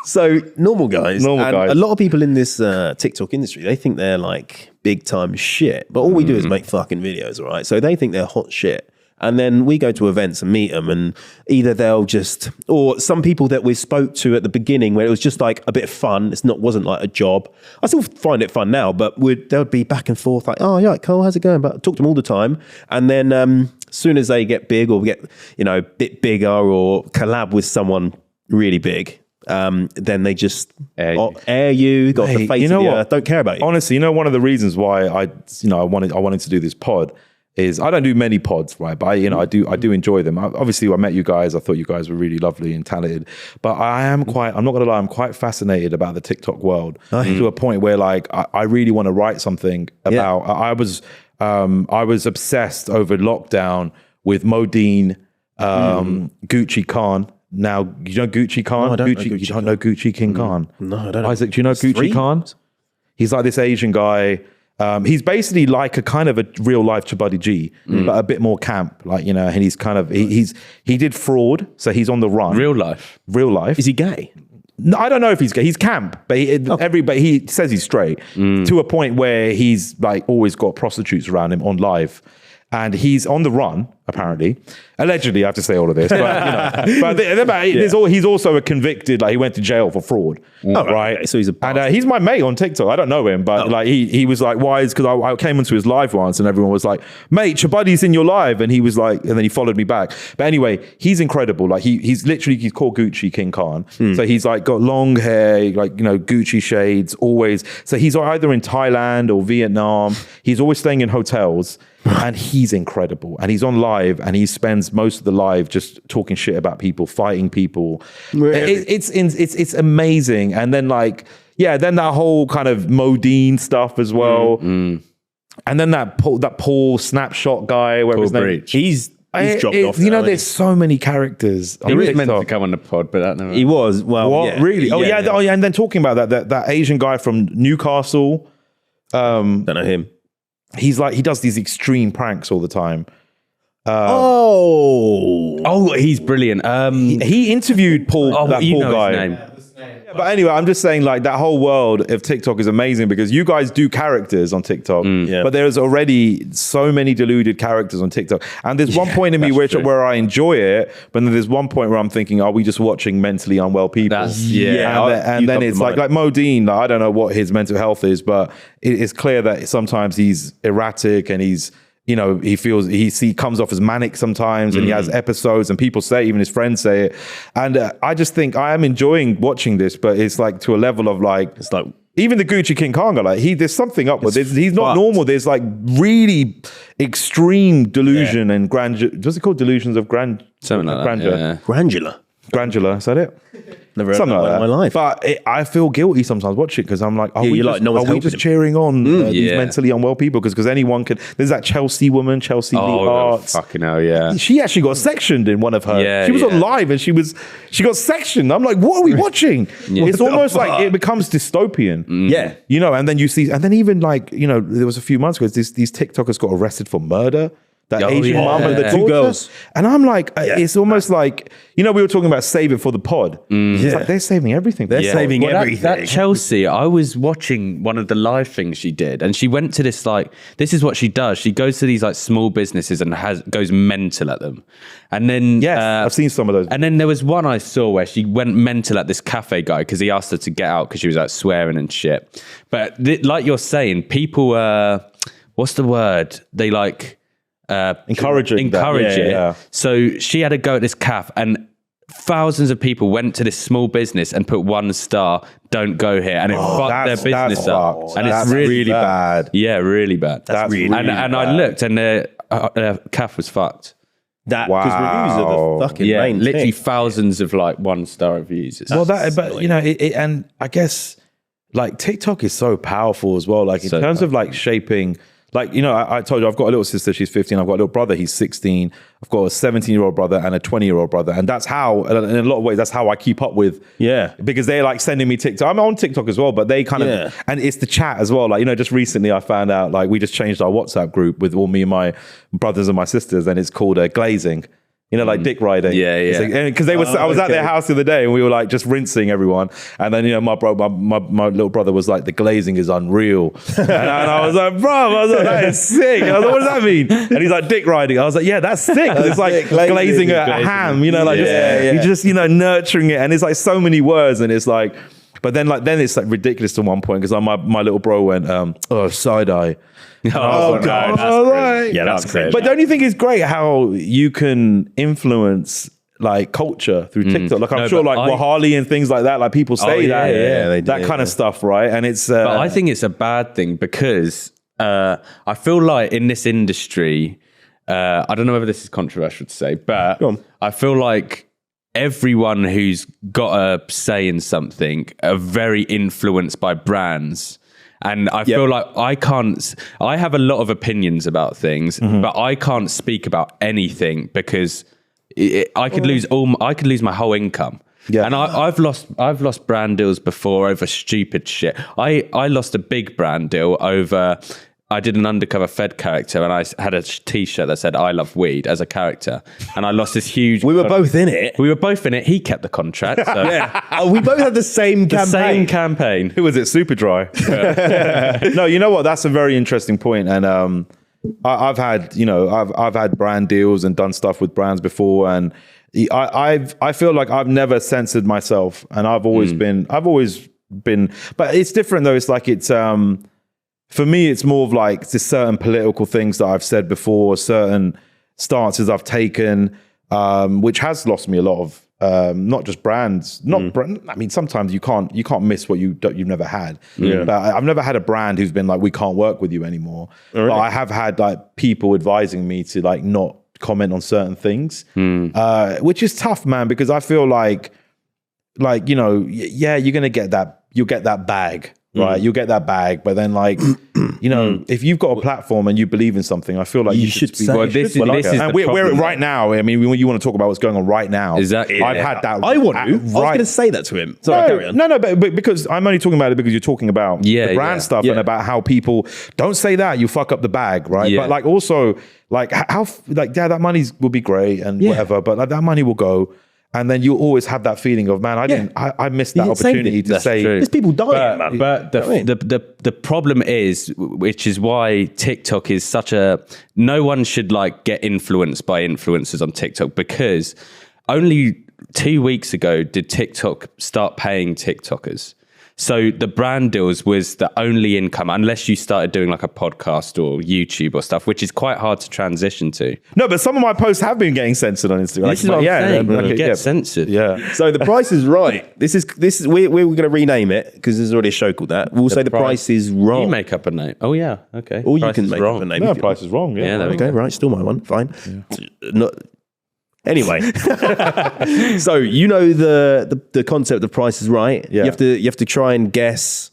So normal guys. Normal and guys. A lot of people in this TikTok industry, they think they're like big time shit, but all we do is make fucking videos, all right? So they think they're hot shit. And then we go to events and meet them, and either they'll just, or some people that we spoke to at the beginning where it was just like a bit of fun. Wasn't like a job. I still find it fun now, but they'll be back and forth like, oh yeah, Cole, how's it going? But I talk to them all the time. And then as soon as they get big or get, a bit bigger or collab with someone really big, then they just air you, got the face of the earth, don't care about you. Honestly, one of the reasons why I wanted to do this pod is I don't do many pods, right? But I do enjoy them. Obviously, I met you guys. I thought you guys were really lovely and talented. But I'm not gonna lie, I'm quite fascinated about the TikTok world to a point where like I really want to write something about. I was obsessed over lockdown with Modine, Gucci Khan. Now you know Gucci Khan. No, I don't know You Gucci don't know Gucci King Khan. No, I don't know. Isaac, do you know Gucci Three? Khan? He's like this Asian guy. He's basically like a kind of a real life Chabuddy G, but a bit more camp, like, and he's kind of, he did Fraud. So he's on the run. Real life. Is he gay? No, I don't know if he's gay. He's camp, but he says he's straight to a point where he's like always got prostitutes around him on live. and he's on the run, apparently. Allegedly, I have to say all of this, but you know, but he's also a convicted. Like he went to jail for fraud, right? Okay, so he's he's my mate on TikTok. I don't know him, but like he was like, "Why is?" Because I came into his live once, and everyone was like, "Mate, Chabuddy's in your live," and he was like, and then he followed me back. But anyway, he's incredible. Like he's called Gucci King Khan. So he's like got long hair, like you know Gucci shades, always. So he's either in Thailand or Vietnam. He's always staying in hotels. And he's incredible, and he's on live, and he spends most of the live just talking shit about people, fighting people. Really? It's amazing. And then then that whole kind of Modine stuff as well, and then that Paul Snapshot guy, whatever his name. He's dropped off. You know, there's so many characters. He was meant to come on the pod, but that never. He was. Well, what really? Oh yeah. Oh yeah. And then talking about that Asian guy from Newcastle. Don't know him. He's like, he does these extreme pranks all the time. He's brilliant. He interviewed Paul guy. His name. Yeah, but anyway, I'm just saying like that whole world of TikTok is amazing because you guys do characters on TikTok, but there's already so many deluded characters on TikTok. And there's one point in me where I enjoy it, but then there's one point where I'm thinking, are we just watching mentally unwell people? And then it's like Modine, I don't know what his mental health is, but it's clear that sometimes he's erratic and he's, you know, he comes off as manic sometimes and he has episodes and people say, even his friends say it. And I just think I am enjoying watching this, but it's like to a level of like, it's like even the Gucci King Khan guy, like there's something up with this. He's not normal. There's like really extreme delusion and grandeur. What's it called? Delusions of grandeur. Granular, is that it? Never heard something that like that in my life. But I feel guilty sometimes watching it because I'm like, are we just cheering on these mentally unwell people? Because anyone can. There's that Chelsea woman, Chelsea Lee Arts. Fucking hell, yeah. She actually got sectioned in one of her. She was on live and she got sectioned. I'm like, what are we watching? It's almost like it becomes dystopian. Yeah, you know. And then you see, and then even like you know, there was a few months ago, these TikTokers got arrested for murder. That Asian mom and the two girls. And I'm like, it's almost like, you know, we were talking about save it for the pod. It's like they're saving everything. They're saving everything. That Chelsea, I was watching one of the live things she did, and she went to this this is what she does. She goes to these small businesses and goes mental at them. And then I've seen some of those. And then there was one I saw where she went mental at this cafe guy because he asked her to get out because she was swearing and shit. But like you're saying, people, what's the word? They encourage it. So she had to go at this cafe and thousands of people went to this small business and put 1 star, don't go here, and it fucked their business up. And it's really bad. Yeah, really bad. That's really bad. And I looked and the cafe was fucked. Because reviews are the fucking main literally thing. thousands of 1-star reviews. But you know, and I guess like TikTok is so powerful as well. Like in terms of shaping. Like, you know, I told you, I've got a little sister, she's 15. I've got a little brother, he's 16. I've got a 17-year-old brother and a 20-year-old brother. And that's how, in a lot of ways, that's how I keep up with. Yeah. Because they're sending me TikTok. I'm on TikTok as well, but they kind of, and it's the chat as well. Like, you know, just recently I found out, we just changed our WhatsApp group with all me and my brothers and my sisters, and it's called glazing. You know, like dick riding. Yeah. Because I was at their house the other day and we were just rinsing everyone. And then, you know, my little brother was like, the glazing is unreal. and I was like, bro, that is sick. I was like, what does that mean? And he's like, dick riding. I was like, yeah, that's sick. It's like glazing a ham, you know, you're just, you know, nurturing it. And it's like so many words and it's like, but then it's ridiculous to one point because my little bro went, side-eye. God. That's great. But don't you think it's great how you can influence culture through TikTok? I'm sure Wahali and things like that, people say that kind of stuff, right? And it's but I think it's a bad thing because I feel like in this industry, I don't know whether this is controversial to say, but I feel like everyone who's got a say in something are very influenced by brands. And I feel like I have a lot of opinions about things, but I can't speak about anything because I could lose my whole income. Yeah. And I've lost brand deals before over stupid shit. I lost a big brand deal over, I did an undercover Fed character and I had a t-shirt that said I love weed as a character, and I lost this huge. We were both in it. He kept the contract. So. We both had the same campaign. Who was it? Super Dry. No, you know what? That's a very interesting point. And I've had, I've had brand deals and done stuff with brands before, and I feel like I've never censored myself, and I've always been, but it's different though. It's like for me, it's more of like just certain political things that I've said before, certain stances I've taken, which has lost me a lot of. Not just brands, I mean, sometimes you can't miss what you've never had. But I've never had a brand who's been like, we can't work with you anymore. Really? But I have had like people advising me to like not comment on certain things, which is tough, man, because I feel like, yeah, you'll get that bag. Right, you'll get that bag, but then like, if you've got a platform and you believe in something, I feel like you should say. Well, this is and we're right now. I mean, when you want to talk about what's going on right now, exactly. I've had that. I was going to say that to him. Sorry, carry on. No, but because I'm only talking about it because you're talking about the brand stuff and about how people don't say that you fuck up the bag, right? But like also like how like that money will be great and whatever, but like that money will go. And then you always have that feeling of, man, I missed that opportunity to say. There's people dying, man. But the problem is, which is why TikTok is such a, no one should like get influenced by influencers on TikTok, because only 2 weeks ago did TikTok start paying TikTokers. So the brand deals was the only income, unless you started doing like a podcast or YouTube or stuff, which is quite hard to transition to. No, but some of my posts have been getting censored on Instagram. This is what I'm saying. You get censored. Yeah. So the Price is Right. This is we're going to rename it because there's already a show called that. We'll say the Price is Wrong. You make up a name. Oh yeah, okay. Or you Price can is make wrong. up a name. No, Price is Wrong. Yeah, there we Okay, go. right. Still my one. Fine. Not. Anyway, so the concept of Price is Right. Yeah. You have to try and guess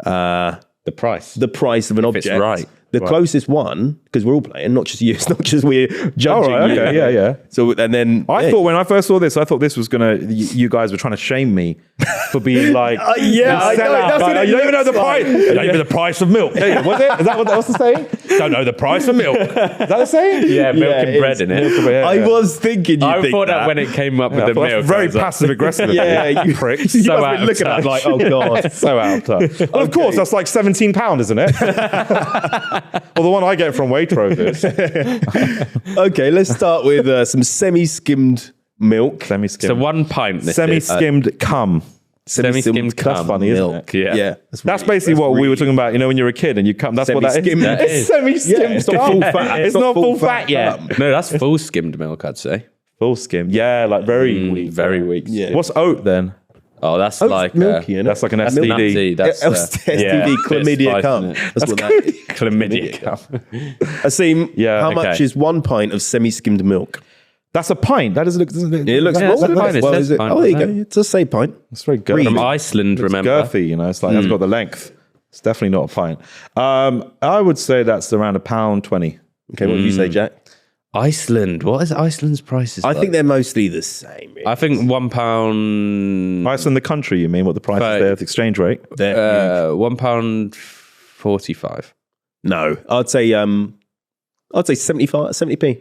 The price. the price of an object. it's right. The closest one, because we're all playing, not just you. It's not just we're judging. Right, okay, you. yeah. So and then I thought when I first saw this, I thought this was you guys were trying to shame me for being like, I know. That's what you don't even know the looks price. like. You don't even know the price of milk. Was it? Is that what's the saying? Don't know the price of milk. Is that the saying? Yeah, milk and it bread is. in it. I was thinking. I thought that when it came up with the milk. Very I was like, passive aggressive. Yeah, you pricks. You So must out be of looking at touch. it like, oh god. So out of touch. Well, of course, that's like £17, isn't it? Well, the one I get from Waitrose is. Okay, let's start with some semi-skimmed milk. So 1 pint. This Semi-skimmed cum. Semi-skimmed cum. That's funny, isn't milk. it? Yeah. That's basically what we were talking about. When you're a kid and you come. That's what that is. Semi-skimmed. That It's semi-skimmed. Yeah, it's not full fat. It's not full fat yet. No, that's full skimmed milk, I'd say. Full skim. Yeah, like very weak. Very weak. Yeah. What's oat then? Oh, that's Oat's like milky, isn't it? That's like an nutty. STD. That's STD, chlamydia cum. That's what that is. chlamydia cum. Asim, Yeah, how okay. much is 1 pint of semi-skimmed milk? That's a pint. That doesn't look. Doesn't it? It looks Yeah, small. it's a pint. It Well, says is it? pint, Oh, there you doesn't go. It does say pint. It's very girthy. From Iceland, It's remember? girthy. It's like that's got the length. It's definitely not a pint. I would say that's around £1.20. Okay, what do you say, Jack? Iceland. What is Iceland's prices? I think they're mostly the same. Really. I think £1. Iceland, the country. You mean what the price Right. is there? The exchange rate. They're huge. £1.45. No, I'd say 70p.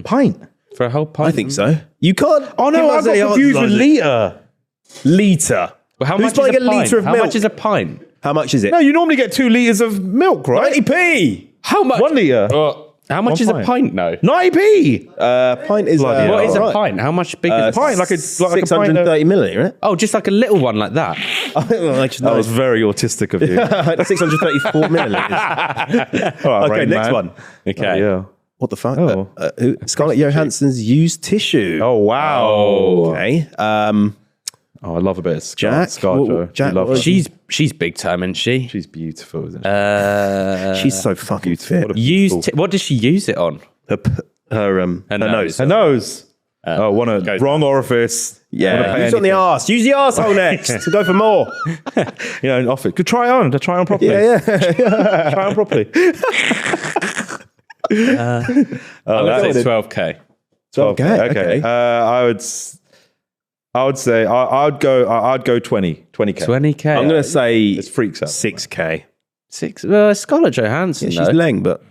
Pint. For a whole pint? I think so. You can't. Oh no, I got confused with litre. Litre. Well, how Who's much is buying a a litre pint? of How milk? much is a pint? How much is it? No, you normally get 2 litres of milk, right? 90p. How much? 1 litre. How much One is a pint. pint, though? 90p. Pint is Bloody What is a Alright. pint? How much big is a Pint, like a pint of- 630 milliliter, right? Oh, just like a little one like that. That was very autistic of you. 634 milliliters. All right, Okay, Rain next Man. one. Okay. Yeah. What the fuck? Oh. Scarlett Johansson's used tissue. Oh wow. Okay. Oh, I love a bit of Jack? ScarJo. Jack, love what- her. She's big time, isn't she? She's beautiful, isn't she? She's so fucking fit. What does she use it on? Her nose. Her nose. Wrong orifice. Yeah. Use it on the arse. Use the arsehole next to go for more. Off it. Could try on properly. Yeah. Try on properly. I'll say 12k. Okay. I would say I'd go 20k. 20k. I'm going to say It's freaks out. 6k. Six. Well, Scarlett Johansson. Yeah, she's though. leng, but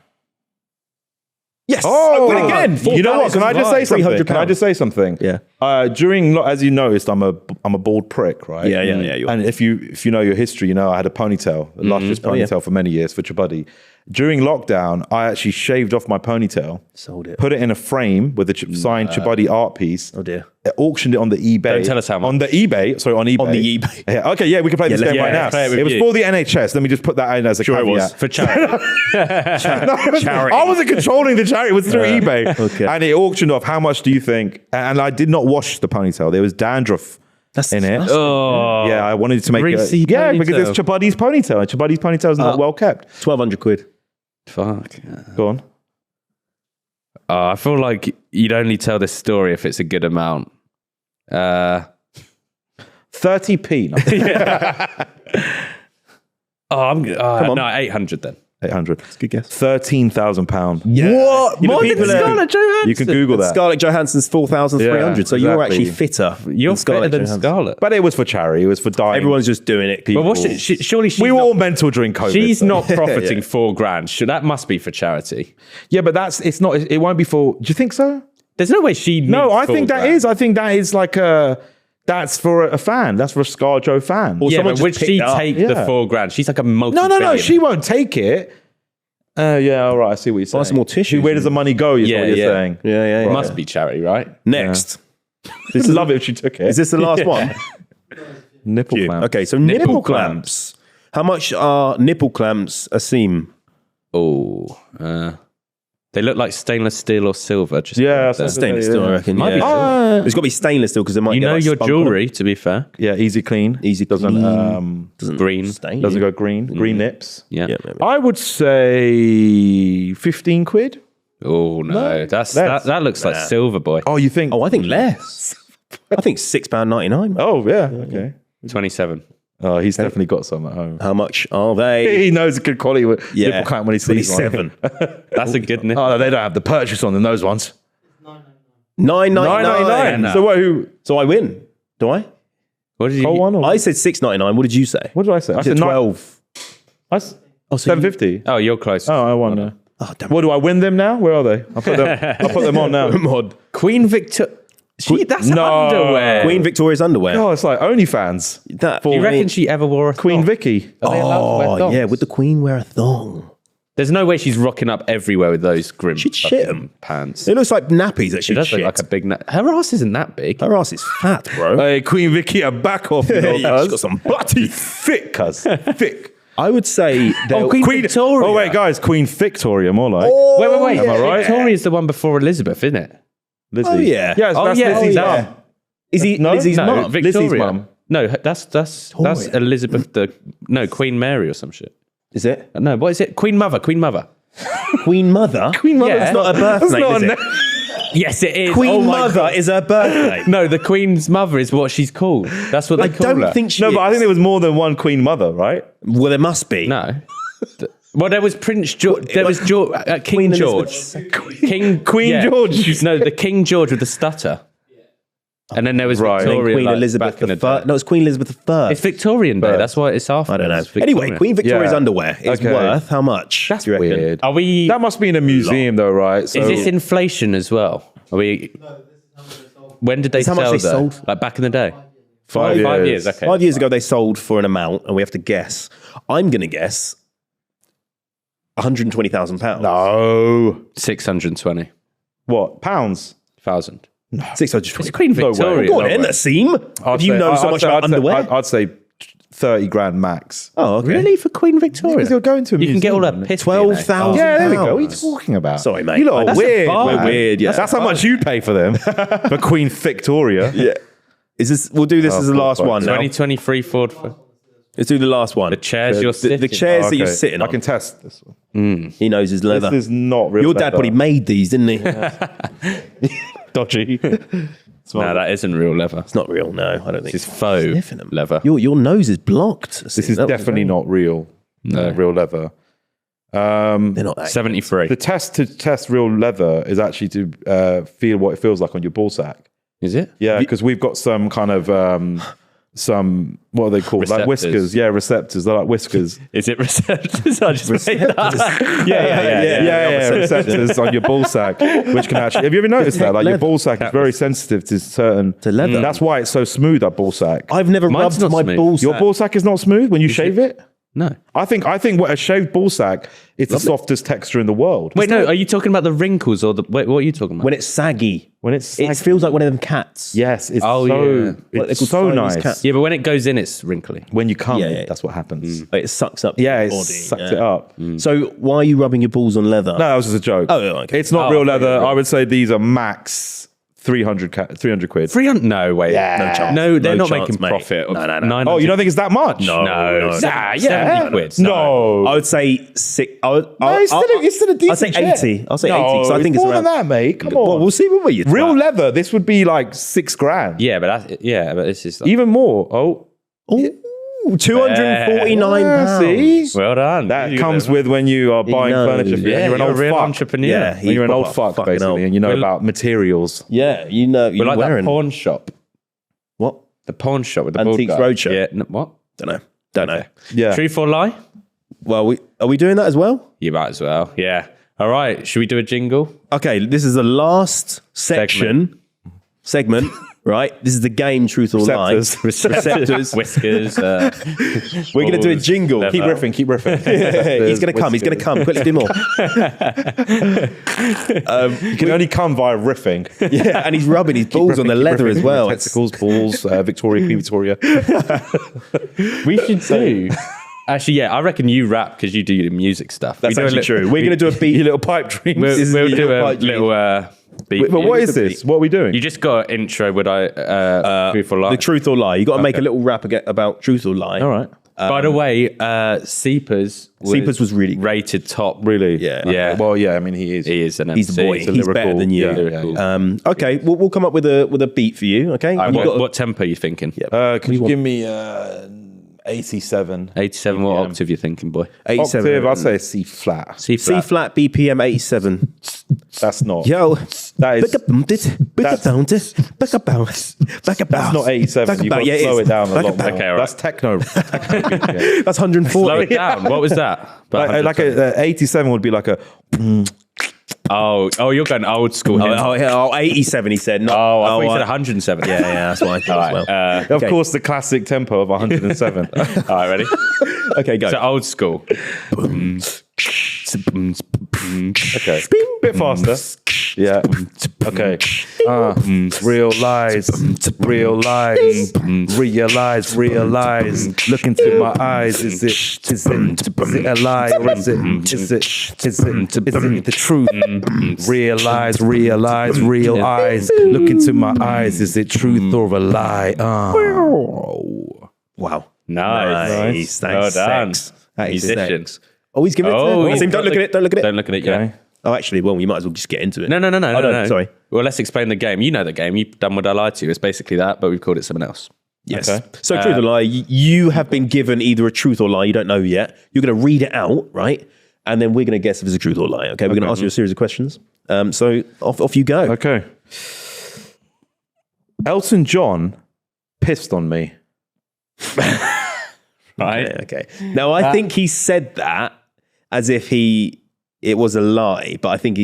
Yes. Oh, win again. You know what? Can I just say something? Can I £300. just say something? Yeah. As you noticed, I'm a bald prick, right? Yeah. You are. And if you know your history, you know I had a ponytail, a luscious ponytail for many years for Chabuddy. During lockdown, I actually shaved off my ponytail, Sold it. put it in a frame with a signed Chabuddy art piece. Oh dear. Auctioned it on the eBay. Don't tell us how much. On the eBay. Sorry, on eBay. On the eBay. Yeah, okay, yeah, we can play this game right now. play it with It was you. for the NHS. Let me just put that in as a caveat. it was. For charity. Charity. I wasn't controlling the charity. It was through eBay. Okay. And it auctioned off. How much do you think? And I did not wash the ponytail. There was dandruff in it. Oh. Yeah, I wanted to make Greasy it. Yeah, because ponytail. it's Chabuddy's ponytail. And Chabuddy's ponytail is not well kept. 1,200 quid. Fuck. Go on. I feel like you'd only tell this story if it's a good amount. 30p. I'm on. no 800 then. 800. That's a good guess. £13,000. What? More people than are- Scarlett Johansson. You can Google that. Scarlett Johansson's 4,300. Yeah, so you're exactly. actually fitter. You're Scarlett fitter than Johansson. Scarlett. But it was for charity. It was for dying. Everyone's just doing it. But what's it? Surely she's we were not, all mental during COVID. she's so. not profiting £4,000. That must be for charity. Yeah, but it's not. It won't be for. Do you think so? There's no way she. No, I think that is. I think that is like a. That's for a fan. That's for a ScarJo fan. Or Yeah, someone but just would she picked it up. take the Yeah. £4,000? She's like a multi. No. She won't take it. Yeah, all right. I see what you're saying. some more tissue. Where does the money go? Is Yeah, what you're yeah. saying. Yeah. It must be charity, right? Next. This love it if she took it. Is this the last one? nipple clamp? Okay, so nipple clamps. How much are nipple clamps, Asim? Oh, they look like stainless steel or silver. Just Yeah, there. Stainless steel, I reckon. Might be Yeah. It's got to be stainless steel because it might You get know like your spunk on it. jewelry. To be fair, Yeah, easy clean. Easy doesn't clean. Doesn't green. stain. doesn't go green. Green nips. yeah. Yeah, maybe. I would say 15 quid. Oh no, that looks like silver, boy. Oh, you think? Oh, I think less. I think £6.99. Oh, yeah. Okay. 27. Oh, he's definitely got some at home. How much are they? He knows a good quality nipple clamp when he sees one. 27. That's a good nip. Oh, no, they don't have the purchase on them, those ones. $9.99. So what? Who? So I win. Do I? What did you? Cold one? Or, I said $6.99. What did you say? what did I say? I I said said 12. I said Oh, so you- $7.50. Oh, you're close. Oh, I won. Yeah. Oh, damn. What do I win them now? Where are they? I'll put them on now. Mod. Queen Victoria. That's No. underwear. Queen Victoria's underwear. Oh, it's like OnlyFans. That, Do you reckon she ever wore a Queen thong? Vicky. Are they allowed to wear Oh, thongs? yeah. Would the Queen wear a thong? There's no way she's rocking up everywhere with those grim She'd shit 'em. fucking pants. It looks like nappies that She she does look shit. like a big. Her ass isn't that big. Her ass is fat, bro. Hey, Queen Vicky, a back off. You know, Yeah, she's cuz. got some butty. Thick, cuz. Thick. I would say Oh, Queen Victoria. Oh, wait, guys. Queen Victoria, more like. Wait. Am I right? Victoria's the one before Elizabeth, isn't it? Lizzie. Oh, yeah. Yeah, so Oh, that's yeah. Lizzie's Oh, yeah. mum. Is he No, Lizzie's no, mum? Victoria. Lizzie's mum. No, that's Elizabeth Queen Mary or some shit. Is it? No, what is it? Queen Mother. Queen Mother? Queen Mother's Yeah. Not a birth That's name, not is a it? Yes, it is. Queen Oh my Mother God. is her birthday. No, the Queen's mother is what she's called. That's what they I call don't her. think she No, but I think is. there was more than one Queen Mother, right? Well, there must be. No. Well, there was Prince George. There was King Queen George. Elizabeth. Queen George. No, the King George with the stutter. And then there was Right. Then Victoria. Queen like, Elizabeth back in the the First. day. No, it's Queen Elizabeth the First. It's Victorian Day. That's why it's after. I don't know. It's Victorian. Anyway, Queen Victoria's Yeah. underwear is Okay. worth how much? That's do you reckon? weird. Are we? That must be in a museum, though, right? So, Is this inflation as well? Are we? When did they how sell much they that? sold? Like back in the day? 5 5 years. years. Okay. 5 years ago, they sold for an amount, and we have to guess. I'm going to guess £120,000. No. 620,000. What? Pounds? 620. It's Queen No way. Victoria. Go on, No in, way. Asim. If you know so much about underwear. I'd say 30 grand max. Oh, okay. Really for Queen Victoria? Because you're going to a You can get all museum, that man. piss. 12,000. Yeah, there we go. What are you pounds. talking about? Sorry, mate. You lot are That's a weird. bargain. man. We're weird, yeah. That's how much you'd pay for them. For Queen Victoria. Yeah. Is this? We'll do this as the last one now. 2023 Ford. Let's do the last one. The chairs you're sitting. The chairs that you're Okay, sitting I on. can test this one. He knows his leather. This is not real Your dad leather. probably made these, didn't he? dodgy. No, that isn't real leather. It's not real. No, I don't think. This is faux Sniffing 'em. leather. Your nose is blocked. This is definitely not real. No. Real leather. They're not that. 73. The test to test real leather is actually to feel what it feels like on your ball sack. Is it? Yeah, because we've got some kind of some, what are they called? Receptors. Like whiskers. Yeah, receptors. They're like whiskers. Is it receptors? I just made that. Yeah, receptors on your ball sack, which can actually, have you ever noticed that? Like your ball sack is very sensitive to certain, To leather. That's why it's so smooth, that ball sack. I've never Mine's rubbed not my smooth. balls. Your ball sack is not smooth when you shave it? No. I think what a shaved ball sack, it's the softest texture in the world. Wait, no. Are you talking about the wrinkles or the? Wait, what are you talking about? When it's saggy. When it's saggy. It feels like one of them cats. Yes, it's Oh, yeah. it's called so Siamese nice. cat. Yeah, but when it goes in, it's wrinkly. When you come, Yeah. that's what happens. It sucks up Yeah, your it body. sucks Yeah. it up. So why are you rubbing your balls on leather? No, that was just a joke. Oh, okay. It's not Oh, real okay, leather. yeah. I would say these are max 300 quid. 300? No way. Yeah. No chance. No, they're No not chance, making mate. profit. Of No. 900. Oh, you don't think it's that much? No. No. Nah, 70 yeah. quid. No. I would say six. It's still a decent I'll say jet. 80. I'll say No, 80 because I think it's more around. than that, mate. Come Well, on. we'll see what you Real leather, this would be like $6,000. Yeah, but this is like, Even more. Oh, £249. yeah, see? well done. That You comes know. with when you are buying knows. furniture. Yeah, You're an You're old a real fuck. entrepreneur. Yeah, When you're an He's old got a fuck, fucking basically, old- and you know about materials. Yeah, you know. We're You're like wearing that pawn shop. what? The pawn shop with the bald Antiques guy. Roadshow. Yeah. What? Don't know. Yeah. Truth or lie? Well, are we doing that as well? You might as well. Yeah. All right. Should we do a jingle? Okay, this is the last segment, right? This is the game, truth or lie. Receptors. Whiskers. We're going to do a jingle. Leather. Keep riffing, keep riffing. He's going to come. He's going to come. Quickly, do more. You can only come via riffing. Yeah, and he's rubbing his balls on the Keep leather riffing. as well. Testicles, balls, Victoria, Queen Victoria. We should do. Actually, yeah, I reckon you rap because you do the music stuff. That's We do a actually little- true. We're going to do a beat. Your little pipe dreams. We'll is do your a pipe dream. little beat. But what it's is a this? What are we doing? You just got an intro. Would I? Truth or lie? The truth or lie. You got to make a little rap about truth or lie. All right. By the way, Seepers was really good. rated top. Really? Yeah. Yeah. Well, yeah, I mean, he is. He is an He's the boy. MC. He's lyrical- better than you. yeah, yeah. Okay, we'll come up with a beat for you. Okay. All right, You've got- what tempo are you thinking? Can you give me 87? 87. What octave you thinking, boy? 87. Octave, I'd say C flat. C C flat. flat BPM 87. That's not. Yo, That is. back up, bump it, back up, down it, back up, bounce, back up, That's not 87. You've got to slow it down a lot more. Okay, all right. That's techno. That's 140. Slow it down. What was that? About like a 87 would be like a. Oh, you're going old school here. Oh, 87, he said. Not, Oh, I thought you I- said 107. Yeah, that's what I thought as well. Of course, the classic tempo of 107. All right, ready? Okay, go. So old school. Okay. Bit faster. Yeah. Okay. Real lies. Real lies. Realize. Look into my eyes. Is it a lie or is it the truth? Realize. Real eyes. Look into my eyes. Is it truth or a lie? Wow. Nice. Thanks. Well done. That is Musician. sex. Oh, he's giving it to him. he's Asim, don't look at it. Don't look at it. Don't look at it yet. Okay. Oh, actually, well, you might as well just get into it. No. Oh, no, sorry. Well, let's explain the game. You know the game. You've done What I Lied to You. It's basically that, but we've called it something else. Yes. Okay. So, truth or lie, you have been given either a truth or lie. You don't know yet. You're going to read it out, right? And then we're going to guess if it's a truth or lie. Okay. We're going to ask you a series of questions. So off you go. Okay. Elton John pissed on me. Right? Okay. Now, I think he said that as if it was a lie, but I think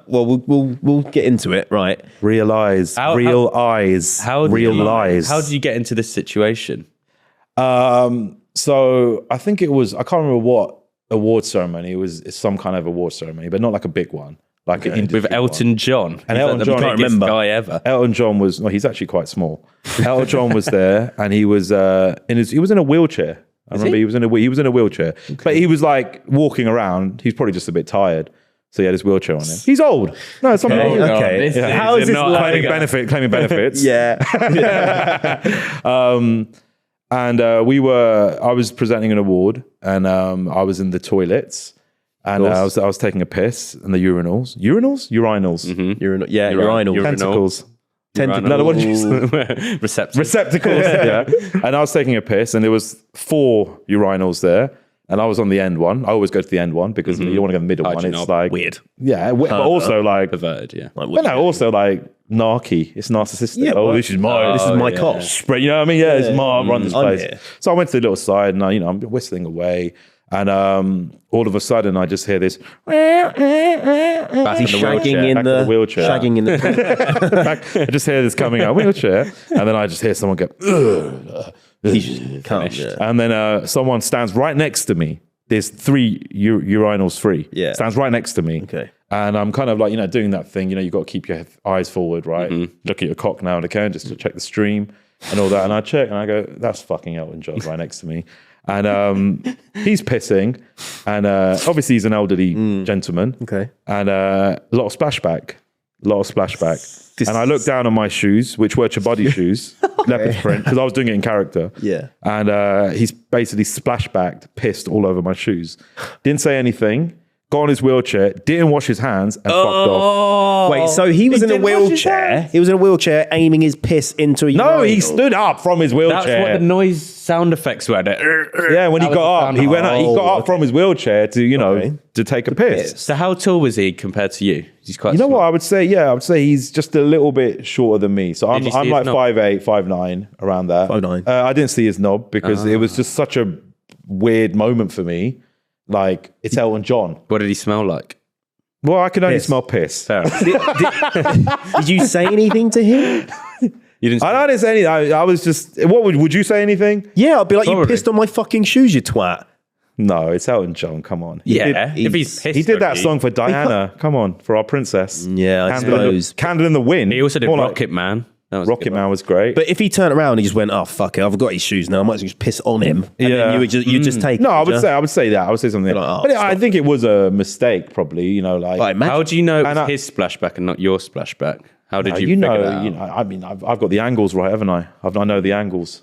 we'll get into it, right? Real eyes, real eyes, real lies. How did you get into this situation? So I think it was, I can't remember what award ceremony. It's some kind of award ceremony, but not like a big one. Like an industry With Elton one. John. And Elton the John, biggest I can't remember. guy ever. Elton John was, no, he's actually quite small. Elton John was there and he was he was in a wheelchair. I remember he was in a wheelchair, but he was like walking around. He's probably just a bit tired. So he had his wheelchair on him. He's old. No, it's something wrong. Okay. This How is this not like- Claiming benefits. Yeah. And I was presenting an award and I was in the toilets and I was taking a piss in the urinals. Urinals? Urinals. Urinal. Urinal. Tentacles. Tentacles. No, what did you say? Receptacles. Receptacles. Yeah. And I was taking a piss and there was 4 urinals there. And I was on the end one. I always go to the end one because you don't want to go to the middle one. It's like Weird. Yeah, but also like Perverted, yeah. but no, also like narky. It's narcissistic. Yeah, oh, well, this is my cop. spread. You know what I mean? Yeah, it's my run this I'm place. here. So I went to the little side, and I'm whistling away, and all of a sudden I just hear this. Back in the Shagging wheelchair. in the I just hear this coming out wheelchair, and then I just hear someone go. And then someone stands right next to me. There's 3 urinals free. Yeah. Stands right next to me. Okay. And I'm kind of like, doing that thing, you've got to keep your eyes forward, right? Look at your cock now and again, just to check the stream and all that. And I check and I go, that's fucking Elton John right next to me. And he's pissing. And obviously he's an elderly gentleman. Okay. And a lot of splashback. And I looked down on my shoes, which were Chabuddy shoes, leopard print, because I was doing it in character. Yeah. And he's basically splashbacked, pissed all over my shoes. Didn't say anything. Got on his wheelchair, didn't wash his hands, and fucked off. Wait, so he was in a wheelchair. He was in a wheelchair aiming his piss into a No, he urinal. stood up from his wheelchair. That's what the noise sound effects were. Yeah, when he got up, he went. He got up from his wheelchair to Okay. to take a piss. So how tall was he compared to you? He's quite. You know small. what I would say? Yeah, I would say he's just a little bit shorter than me. So I'm you see his like knob? 5'8", 5'9", around that. 5'9". I didn't see his knob because it was just such a weird moment for me. Like, it's Elton John. What did he smell like? Well, I can only Piss. smell piss. Fair enough. Did you say anything to him? You didn't. I didn't say anything. I was just. What would you say anything? Yeah, I'd be like, you Probably. pissed on my fucking shoes, you twat. No, it's Elton John. Come on. yeah, if he's pissed, He did that okay. song for Diana. Come on, for our princess. Yeah, I Candle in suppose. Candle in the Wind. He also did More like- Rocket Man. That was a Rocket good Man one. was great. But if he turned around and he just went, oh, fuck it, I've got his shoes now, I might as well just piss on him. And Yeah. then you just take No, it. I would yeah? say that. I would say something. Like, oh, but I think it was a mistake, probably. Like, Like, imagine- How do you know it And was I- his splashback and not your splashback? How did you you figure know, that out? I mean, I've got the angles right, haven't I? I know the angles.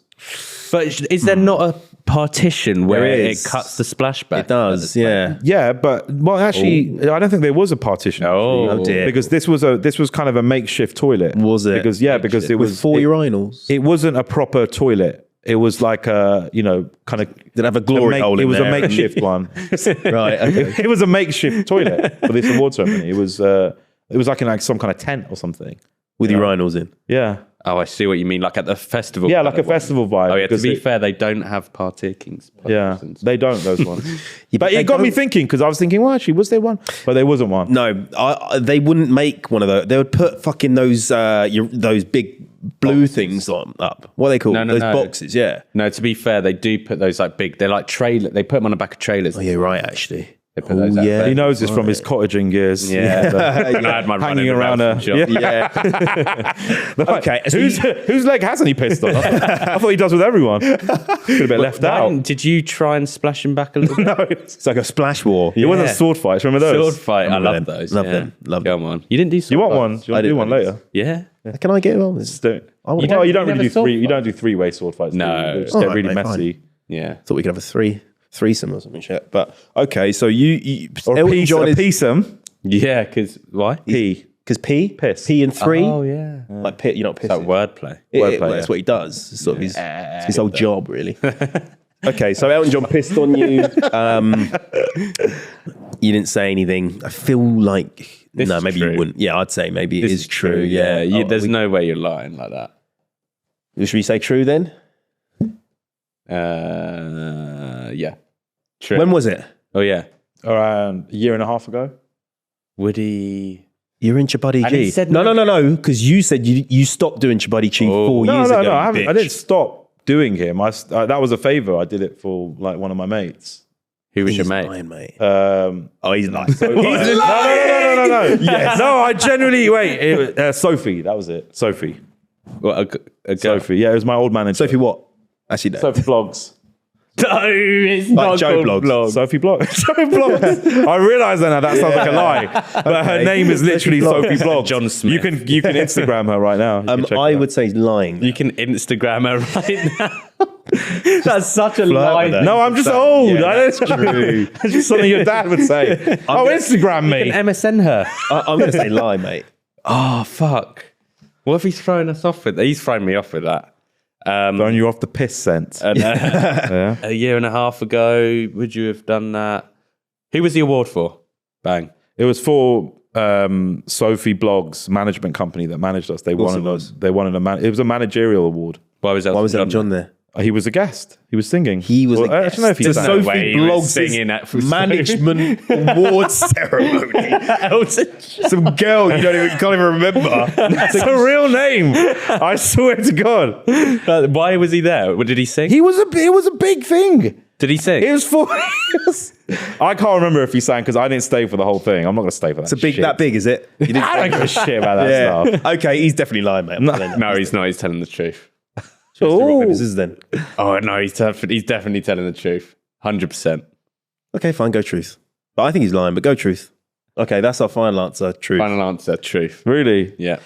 But is there not a partition where There it is. cuts the splashback? It does, yeah. Yeah, but actually, I don't think there was a partition. Oh. actually, Oh, dear. because this was kind of a makeshift toilet. Was it? Because it With was 4 urinals. It wasn't a proper toilet. It was like a kind of Did it have a glory hole in It was there? a makeshift one. Right, okay. It was a makeshift toilet for this award ceremony. It was like in like some kind of tent or something. With urinals in. Yeah. Oh, I see what you mean. Like at the festival. Yeah, kind like a of one. festival vibe. Oh yeah. To because be fair, they don't have partakings. yeah, they don't those ones. Yeah, But they it got me don't- thinking because I was thinking, well, actually, was there one? But there wasn't one. No, they wouldn't make one of those. They would put fucking those big blue things up. What are they called? No, those no. boxes, yeah. No, to be fair, they do put those like big. They're like trailer. They put them on the back of trailers. Oh, yeah, right, actually. They put those out yeah. there. He knows this from his cottaging years. Yeah. I had my run Hanging in the around house a and shop. Yeah. Okay, so Whose leg hasn't he pissed on? I thought he does with everyone. Could have been left out. Did you try and splash him back a little bit? No, it's like a splash war. it wasn't sword fights. Remember those? Sword fight. I Remember love them. those. Love yeah. them. Love them. Come on. You didn't do sword You want fights? one? Do you want to I do did one once. later? Yeah. Can I get one? Just do it. I would- You don't never really do sword three. You fight? don't do three-way sword fights. No. do you? Just All get right, really mate, messy. Yeah. thought we could have a threesome or something shit. But okay, so you Or a Elton piece, John a is piece-em. Yeah. Because why? P. because Piss. P and 3. Oh yeah. Like pit, you're not It's like pissing. wordplay. Wordplay, That's yeah. what he does. It's sort of his whole job, really. Okay, so Elton John pissed on you. You didn't say anything. I feel like This no, is maybe true. you wouldn't. Yeah, I'd say maybe it This is true. Yeah. Oh, There's no way you're lying like that. Should we say true then? Yeah. True. When was it? Oh yeah. Around a year and a half ago. Woody. You're in Chabuddy And he G. said No, because you said you stopped doing Chabuddy G 4 No, years no, ago. no. you I haven't. I bitch. didn't stop doing him. That was a favor. I did it for like one of my mates. Who was He's your mate? lying, mate. Oh, He's lying. No. Yes. No, I generally Sophie. That was it. Sophie. What, a girl? Sophie. Yeah, it was my old manager. Sophie what? Actually, no. Sophie Blogs. No, it's Like not Joe called Blogs. Sophie Blogs. Joe Blogs. I realise that now. That sounds like a lie, but her name is literally Sophie Blogs. John Smith. You can Instagram her right now. You can check I her out. would say he's lying. You can Instagram her right now. That's such a flirt lie. with her. No, I'm just old. I don't true. That's just something your dad would say. Instagram me. You can MSN her. I'm going to say lie, mate. Oh, fuck. What if he's throwing us off with that? He's throwing me off with that. Throwing you off the piss scent. And, a year and a half ago, would you have done that? Who was the award for? Bang. It was for Sophie Blogg's management company that managed us. They wanted it was a managerial award. Why was Elton John there? He was a guest. He was singing. He was. I don't know if he the sang. Sophie Blogs management award ceremony. Some girl you can't even remember. That's a real name. I swear to God. Why was he there? What did he sing? It was a big thing. Did he sing? It was for. I can't remember if he sang because I didn't stay for the whole thing. I'm not going to stay for that. It's that big, is it? I don't give a shit about that stuff. Okay, he's definitely lying, mate. No, he's not. He's telling the truth. Then. Oh no, he's definitely telling the truth. 100%. Okay, fine, go truth. But I think he's lying, but go truth. Okay, that's our final answer, truth. Final answer, truth. Really? Yeah.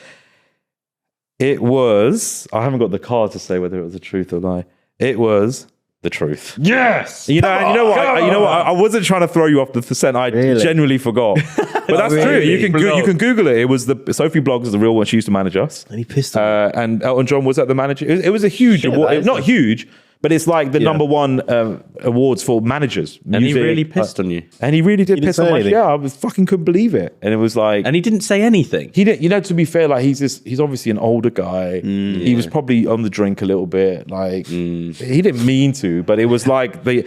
It was. I haven't got the card to say whether it was a truth or lie. It was the truth. Yes. You know what? I wasn't trying to throw you off the scent. I genuinely forgot. But that's true. You can Google it. It was the Sophie Blogs is the real one. She used to manage us. And he pissed on and Elton John was at the manager. It was a huge award. Not huge, but it's like the number one awards for managers. And he really pissed on you. And he really did piss on my. Yeah, I fucking couldn't believe it. And it was like, and he didn't say anything. He didn't. You know, to be fair, like he's obviously an older guy. He was probably on the drink a little bit. Like he didn't mean to, but it was like the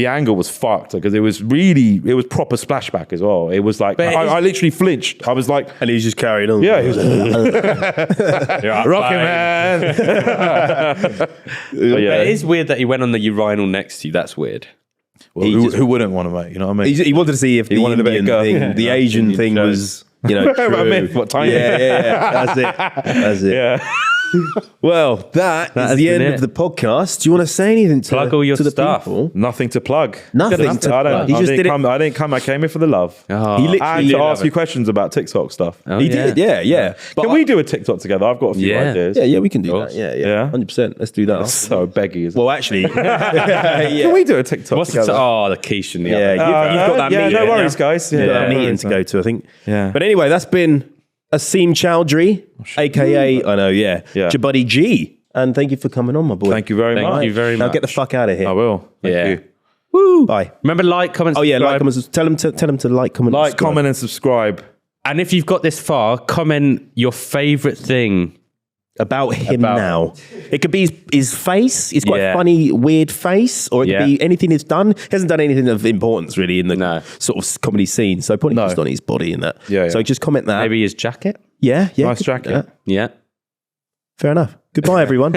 angle was fucked because it was proper splashback as well. It was like I literally flinched. I was like, and he was just carrying on. Yeah, he was like, rocking man. It is weird that he went on the urinal next to you. That's weird. Well, who wouldn't want to, mate? You know what I mean? He wanted to see if the Indian thing, the Asian thing was, true. What time? Yeah. That's it. Yeah. Well, that is the end of the podcast. Do you want to say anything to plug all your the stuff? people? Nothing to plug. Nothing to plug. I didn't come. I came here for the love. Oh, he literally to ask you questions about TikTok stuff. He did. Yeah. But can we do a TikTok together? I've got a few ideas. Yeah, we can do that. Yeah. 100%. Let's do that. That's so beggy, isn't it? Well, actually, can we do a TikTok together? The quiche in the oven. You've got that meeting. No worries, guys. You've got that meeting to go to, I think. Yeah. But anyway, that's been Asim Chaudhry, aka Chabuddy G. And thank you for coming on, my boy. Thank you very much. Thank you very much. Now get the fuck out of here. I will. Thank you. Woo. Bye. Remember, like, comment, subscribe. Like, comment. Tell them to like, comment, like, comment, and subscribe. And if you've got this far, comment your favorite thing about him now. It could be his face. He's got a funny, weird face, or it could be anything he's done. He hasn't done anything of importance really in the sort of comedy scene. So probably just on his body and that. Yeah. So just comment that. Maybe his jacket. Yeah. Nice jacket. Yeah. Fair enough. Goodbye, everyone.